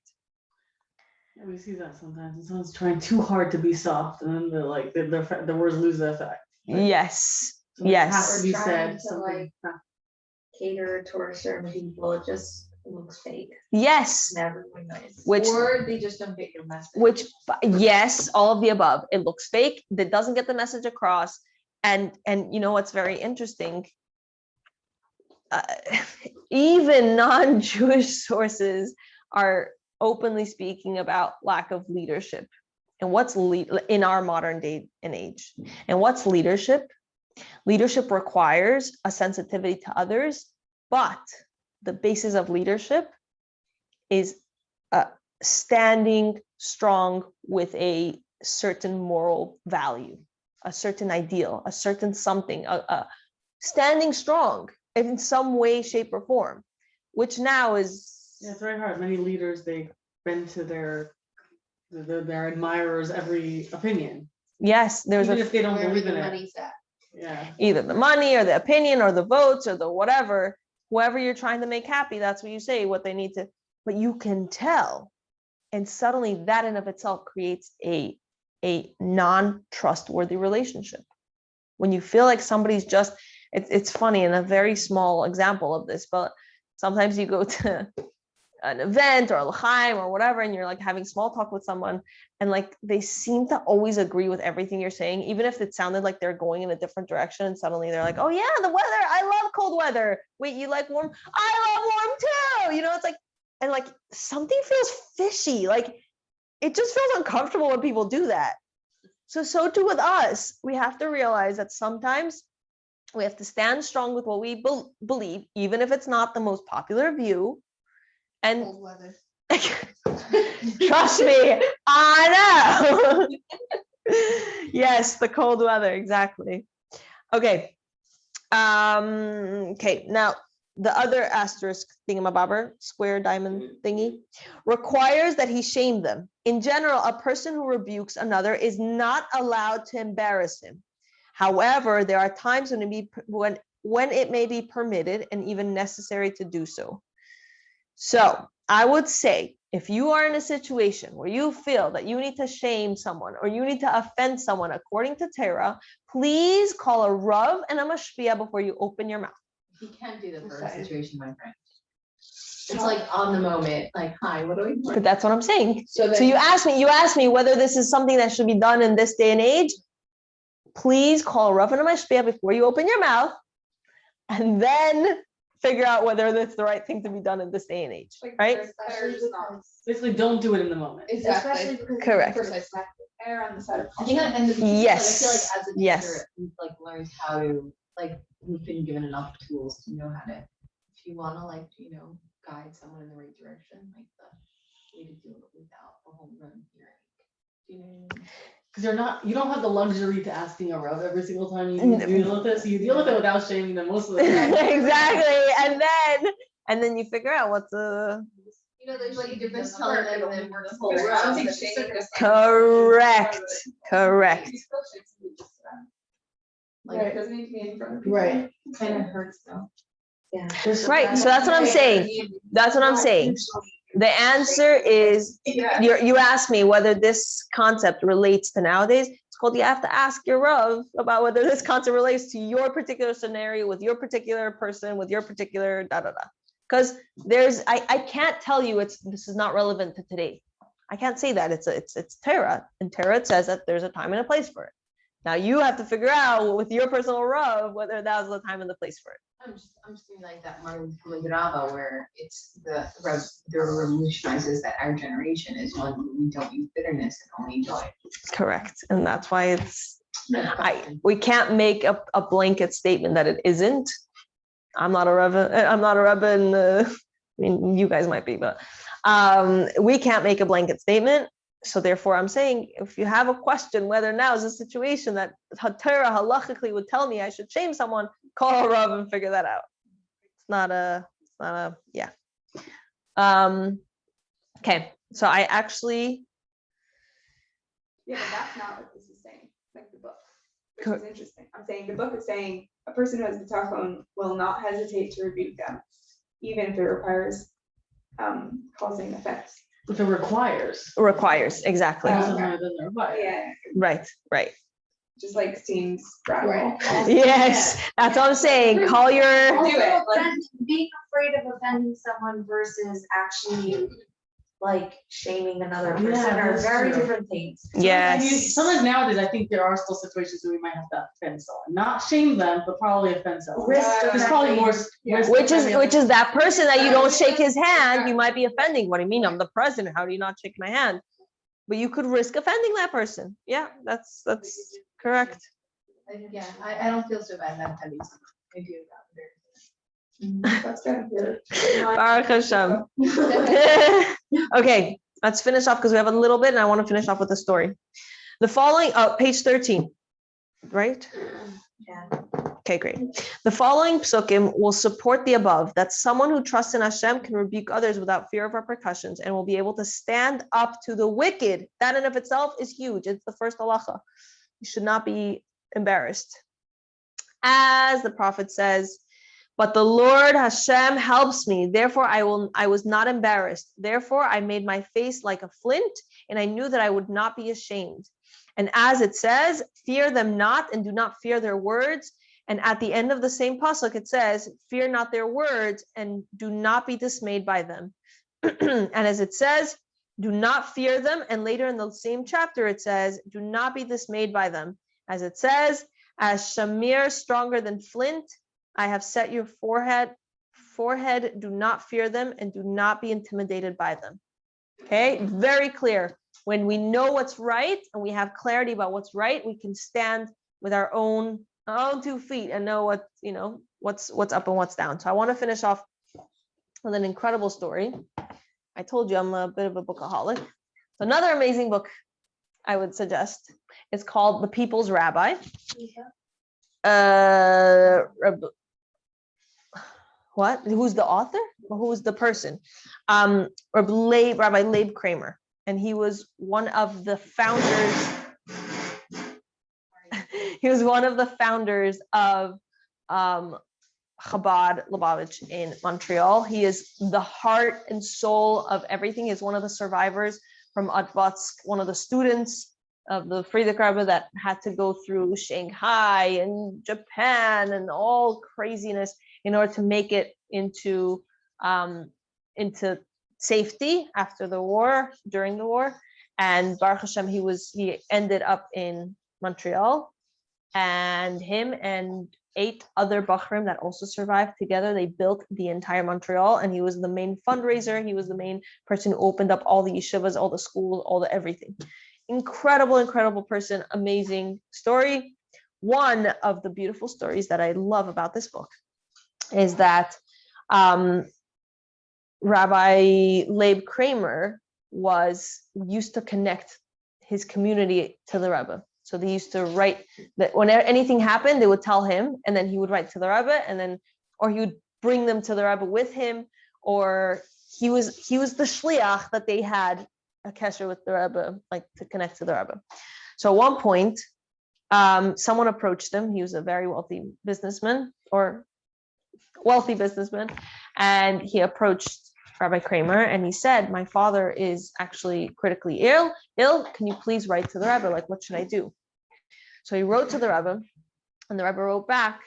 Yeah, we see that sometimes. When someone's trying too hard to be soft, and then the words lose the effect. Yes. Something Yes. has to be Trying said. to, Something. cater to certain people, it just looks fake. Yes. Never really nice. Or they just don't get your message. Yes, all of the above. It looks fake. That doesn't get the message across. And what's very interesting, even non-Jewish sources are openly speaking about lack of leadership and what's in our modern day and age. And what's leadership? Leadership requires a sensitivity to others, but the basis of leadership is standing strong with a certain moral value, a certain ideal, a certain something, standing strong in some way, shape, or form, which now is. Yeah, it's very hard. Many leaders, they bend to their admirers' every opinion. Yes, there's Even if they don't believe in it. money's at. Yeah. Either the money or the opinion or the votes or the whatever, whoever you're trying to make happy, that's what you say, what they need to, but you can tell. And suddenly that in of itself creates a non-trustworthy relationship. When you feel like somebody's just, it's funny, in a very small example of this, but sometimes you go to an event or a l'chaim or whatever, and you're like having small talk with someone, and like they seem to always agree with everything you're saying, even if it sounded like they're going in a different direction, and suddenly they're like, oh yeah, the weather, I love cold weather. Wait, you like warm? I love warm too. You know, it's like, and like something feels fishy. Like it just feels uncomfortable when people do that. So too with us. We have to realize that sometimes we have to stand strong with what we believe, even if it's not the most popular view. And Cold weather. trust me, I know. Yes, the cold weather, exactly. Okay. Okay, now the other asterisk thingamabobber, square diamond thingy, requires that he shame them. In general, a person who rebukes another is not allowed to embarrass him. However, there are times when it may be permitted and even necessary to do so. So I would say, if you are in a situation where you feel that you need to shame someone or you need to offend someone according to Torah, please call a Rav and a Mashpia before you open your mouth. You can't do that for a Okay. situation, my friend. It's like on the moment, like, hi, what do we do? But that's what I'm saying. So So you asked me whether this is something that should be done in this day and age. Please call a Rav and a Mashpia before you open your mouth, and then figure out whether that's the right thing to be done in this day and age, Like, right? especially because- Basically, don't do it in the moment. exactly. Especially because Correct. Precisely. Err on the side of I think, caution. and the Yes. I feel like as a Yes. teacher, we've like learned how to, like, we've been given enough tools to know how to, if you wanna like, you know, guide someone in the right direction, like the way to do it without a whole run hearing. Do you know what I mean? Because you don't have the luxury to asking a Rav every single time you deal with this. You deal with it without shaming them most of the time. Exactly. And then you figure out what's the You know, there's like a difference Doesn't telling hurt, them and the then whole the whole round. round. Something shady. correct. Correct. Like, it doesn't need to be in front of people. Right. Kind of hurts though. Yeah. Right. So that's what I'm saying. That's what I'm saying. The answer is, you asked me whether this concept relates to nowadays. It's called, you have to ask your Rav about whether this concept relates to your particular scenario, with your particular person, with your particular da-da-da. Because I can't tell you this is not relevant to today. I can't say that. It's Torah. And Torah, it says that there's a time and a place for it. Now you have to figure out with your personal Rav whether that was the time and the place for it. I'm just thinking like that Martin Drava, where it's the revolutionizes that our generation is one where we don't use bitterness and only joy. Correct. And that's why we can't make a blanket statement that it isn't. I'm not a Rebbe, and I mean, you guys might be, but we can't make a blanket statement. So therefore, I'm saying, if you have a question whether now is a situation that Torah halachically would tell me I should shame someone, call a Rav and figure that out. It's not a yeah. Okay, so I actually. Yeah, but that's not what this is saying, like the book, which is interesting. I'm saying the book is saying a person who has bitachon will not hesitate to rebuke them, even if it requires causing offense. If it requires. Exactly. Yeah. Doesn't require. Yeah, Right. just like seems radical. Yes, that's what I'm saying. Call your. Do it, like- Being afraid of offending someone versus actually like shaming another person Yeah, are that's very true. different things. Yes. Sometimes nowadays, I think there are still situations where we might have to offend someone, not shame them, but probably offend someone. Risk There's probably more. Yeah. risk Which offending. is that person that you don't shake his hand, you might be offending. What do you mean? I'm the president. How do you not shake my hand? But you could risk offending that person. Yeah, that's correct. Yeah, I don't feel so bad about offending someone. I do That's kind of weird. Baruch Hashem. Okay, let's finish off because we have a little bit and I want to finish off with a story. The following, page 13, right? Yeah. Okay, great. The following psukim will support the above, that someone who trusts in Hashem can rebuke others without fear of repercussions and will be able to stand up to the wicked. That in of itself is huge. It's the first halacha. You should not be embarrassed. As the prophet says, but the Lord Hashem helps me. Therefore, I was not embarrassed. Therefore, I made my face like a flint, and I knew that I would not be ashamed. And as it says, fear them not and do not fear their words. And at the end of the same pasuk, it says, fear not their words and do not be dismayed by them. And as it says, do not fear them. And later in the same chapter, it says, do not be dismayed by them. As it says, as Shamir stronger than flint, I have set your forehead, do not fear them and do not be intimidated by them. Okay, very clear. When we know what's right and we have clarity about what's right, we can stand with our own 2 feet and know what, what's up and what's down. So I want to finish off with an incredible story. I told you I'm a bit of a bookaholic. So another amazing book I would suggest. It's called The People's Rabbi. What? Who's the author? Or who's the person? Rabbi Leib Kramer, and he was one of the founders. He was one of the founders of Chabad Lubavitch in Montreal. He is the heart and soul of everything. He's one of the survivors from Advatsk, one of the students of the Frierdiker Rebbe that had to go through Shanghai and Japan and all craziness in order to make it into safety after the war, during the war. And Baruch Hashem, he ended up in Montreal, and him and 8 other Bachrim that also survived together, they built the entire Montreal, and he was the main fundraiser. He was the main person who opened up all the yeshivas, all the schools, all the everything. Incredible person, amazing story. One of the beautiful stories that I love about this book is that Rabbi Leib Kramer used to connect his community to the Rebbe. So they used to write that whenever anything happened, they would tell him, and then he would write to the Rebbe, or he would bring them to the Rebbe with him, or he was the shliach that they had a kesher with the Rebbe, like to connect to the Rebbe. So at one point, someone approached him. He was a very wealthy businessman, and he approached Rabbi Kramer, and he said, my father is actually critically ill. Can you please write to the Rebbe? Like, what should I do? So he wrote to the Rebbe, and the Rebbe wrote back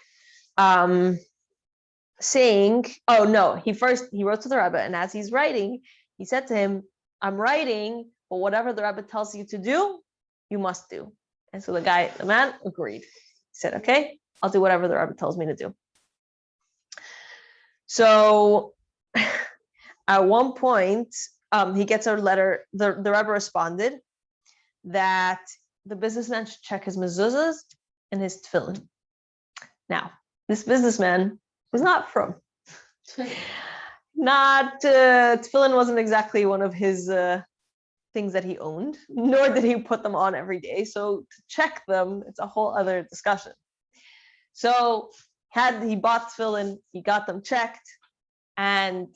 saying, oh no, he wrote to the Rebbe, and as he's writing, he said to him, I'm writing, but whatever the Rebbe tells you to do, you must do. And so the man agreed. He said, okay, I'll do whatever the Rebbe tells me to do. So at one point, he gets a letter, the Rebbe responded that the businessman should check his mezuzahs and his tefillin. Now, this businessman was not from. Tefillin wasn't exactly one of his things that he owned, nor did he put them on every day. So to check them, it's a whole other discussion. So he bought tefillin, he got them checked, and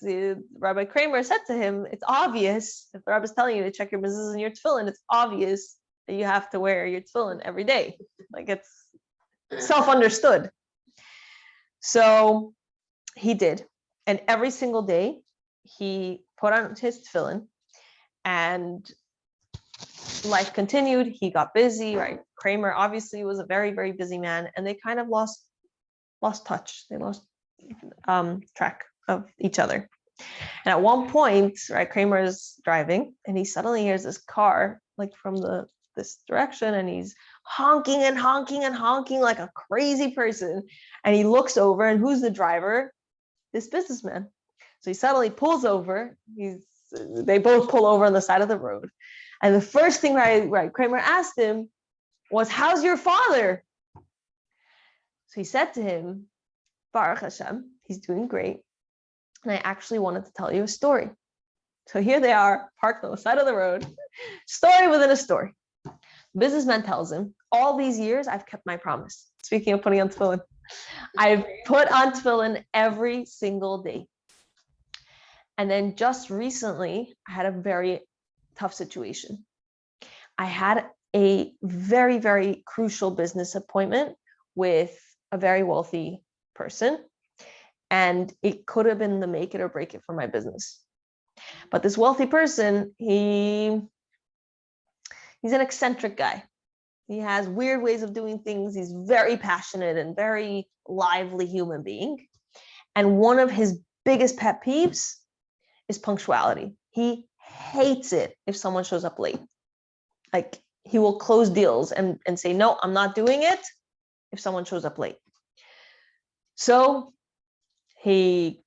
Rabbi Kramer said to him, it's obvious, if the Rabbi is telling you to check your mezuzahs and your tefillin, it's obvious that you have to wear your tefillin every day. Like, it's self-understood. So he did. And every single day, he put on his tefillin, and life continued. He got busy, right? Kramer obviously was a very, very busy man, and they kind of lost touch. They lost track of each other. And at one point, right, Kramer is driving, and he suddenly hears this car, like from this direction, and he's honking and honking and honking like a crazy person. And he looks over, and who's the driver? This businessman. So he suddenly pulls over. They both pull over on the side of the road. And the first thing right, Kramer asked him was, how's your father? So he said to him, Baruch Hashem, he's doing great. And I actually wanted to tell you a story. So here they are, parked on the side of the road, story within a story. The businessman tells him, all these years, I've kept my promise. Speaking of putting on tefillin, I've put on tefillin every single day. And then just recently, I had a very tough situation. I had a very, very crucial business appointment with a very wealthy person, and it could have been the make it or break it for my business. But this wealthy person, he's an eccentric guy. He has weird ways of doing things. He's very passionate and very lively human being. And one of his biggest pet peeves is punctuality. He hates it if someone shows up late. Like, he will close deals and say, no, I'm not doing it if someone shows up late. So he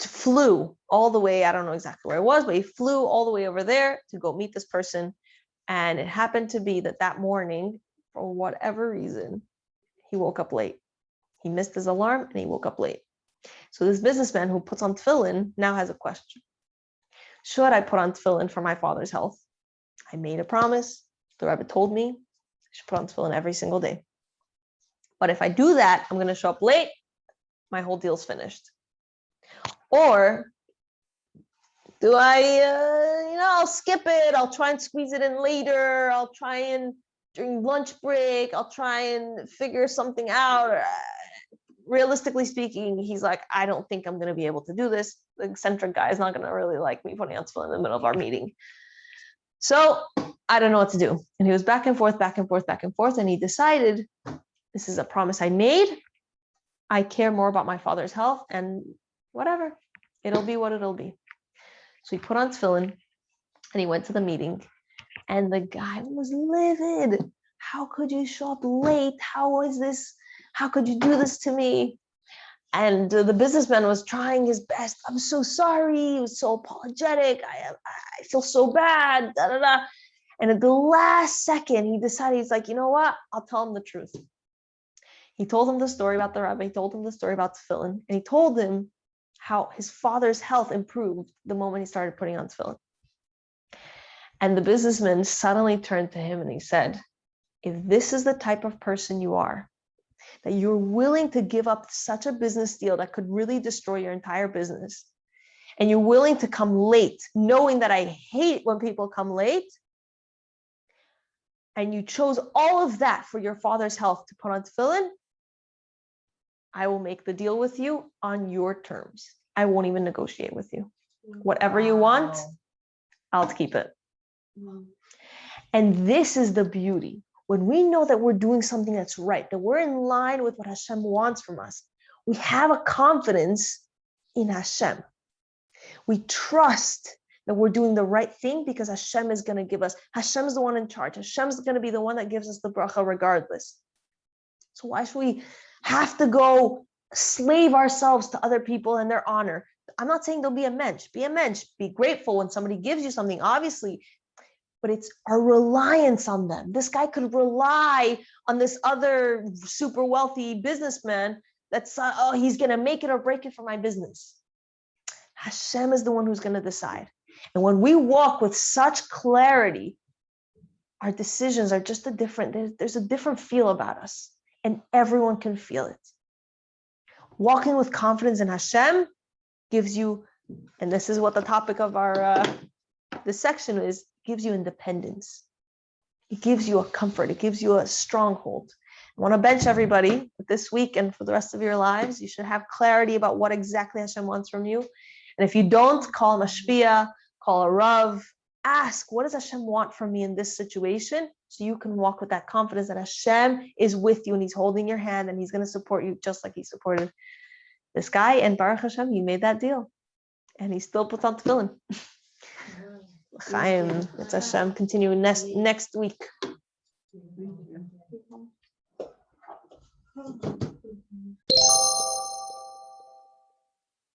flew all the way, I don't know exactly where it was, but he flew all the way over there to go meet this person. And it happened to be that morning, for whatever reason, he woke up late. He missed his alarm and he woke up late. So this businessman who puts on tefillin now has a question. Should I put on tefillin for my father's health? I made a promise. The Rebbe told me I should put on tefillin every single day. But if I do that, I'm going to show up late. My whole deal's finished. Or do I, I'll skip it. I'll try and squeeze it in later. I'll try and during lunch break, I'll try and figure something out. Realistically speaking, he's like, I don't think I'm going to be able to do this. The eccentric guy is not going to really like me putting on tefillin in the middle of our meeting. So I don't know what to do. And he was back and forth. And he decided, this is a promise I made. I care more about my father's health, and whatever, it'll be what it'll be. So he put on tefillin and he went to the meeting, and the guy was livid. How could you show up late? How could you do this to me? And the businessman was trying his best. I'm so sorry. He was so apologetic. I feel so bad. Da, da, da. And at the last second, he decided, he's like, you know what? I'll tell him the truth. He told him the story about the rabbi. He told him the story about tefillin. And he told him how his father's health improved the moment he started putting on tefillin. And the businessman suddenly turned to him and he said, if this is the type of person you are, that you're willing to give up such a business deal that could really destroy your entire business, and you're willing to come late, knowing that I hate when people come late, and you chose all of that for your father's health to put on tefillin, I will make the deal with you on your terms. I won't even negotiate with you. Whatever you want, I'll keep it. And this is the beauty. When we know that we're doing something that's right, that we're in line with what Hashem wants from us, we have a confidence in Hashem. We trust that we're doing the right thing because Hashem is going to give us, Hashem is the one in charge. Hashem is going to be the one that gives us the bracha regardless. So why should we have to go slave ourselves to other people and their honor? I'm not saying don't be a mensch. Be a mensch. Be grateful when somebody gives you something, obviously. But it's our reliance on them. This guy could rely on this other super wealthy businessman that's, he's going to make it or break it for my business. Hashem is the one who's going to decide. And when we walk with such clarity, our decisions are just there's a different feel about us, and everyone can feel it. Walking with confidence in Hashem gives you, and this is what the topic of our this section is, gives you independence. It gives you a comfort. It gives you a stronghold. I want to bench everybody this week and for the rest of your lives. You should have clarity about what exactly Hashem wants from you. And if you don't, call a mashpia, call a rav, ask, what does Hashem want from me in this situation? So you can walk with that confidence that Hashem is with you and he's holding your hand and he's going to support you just like he supported this guy. And Baruch Hashem, he made that deal. And he still puts on tefillin. Chaim, it's Hashem. Continue next week.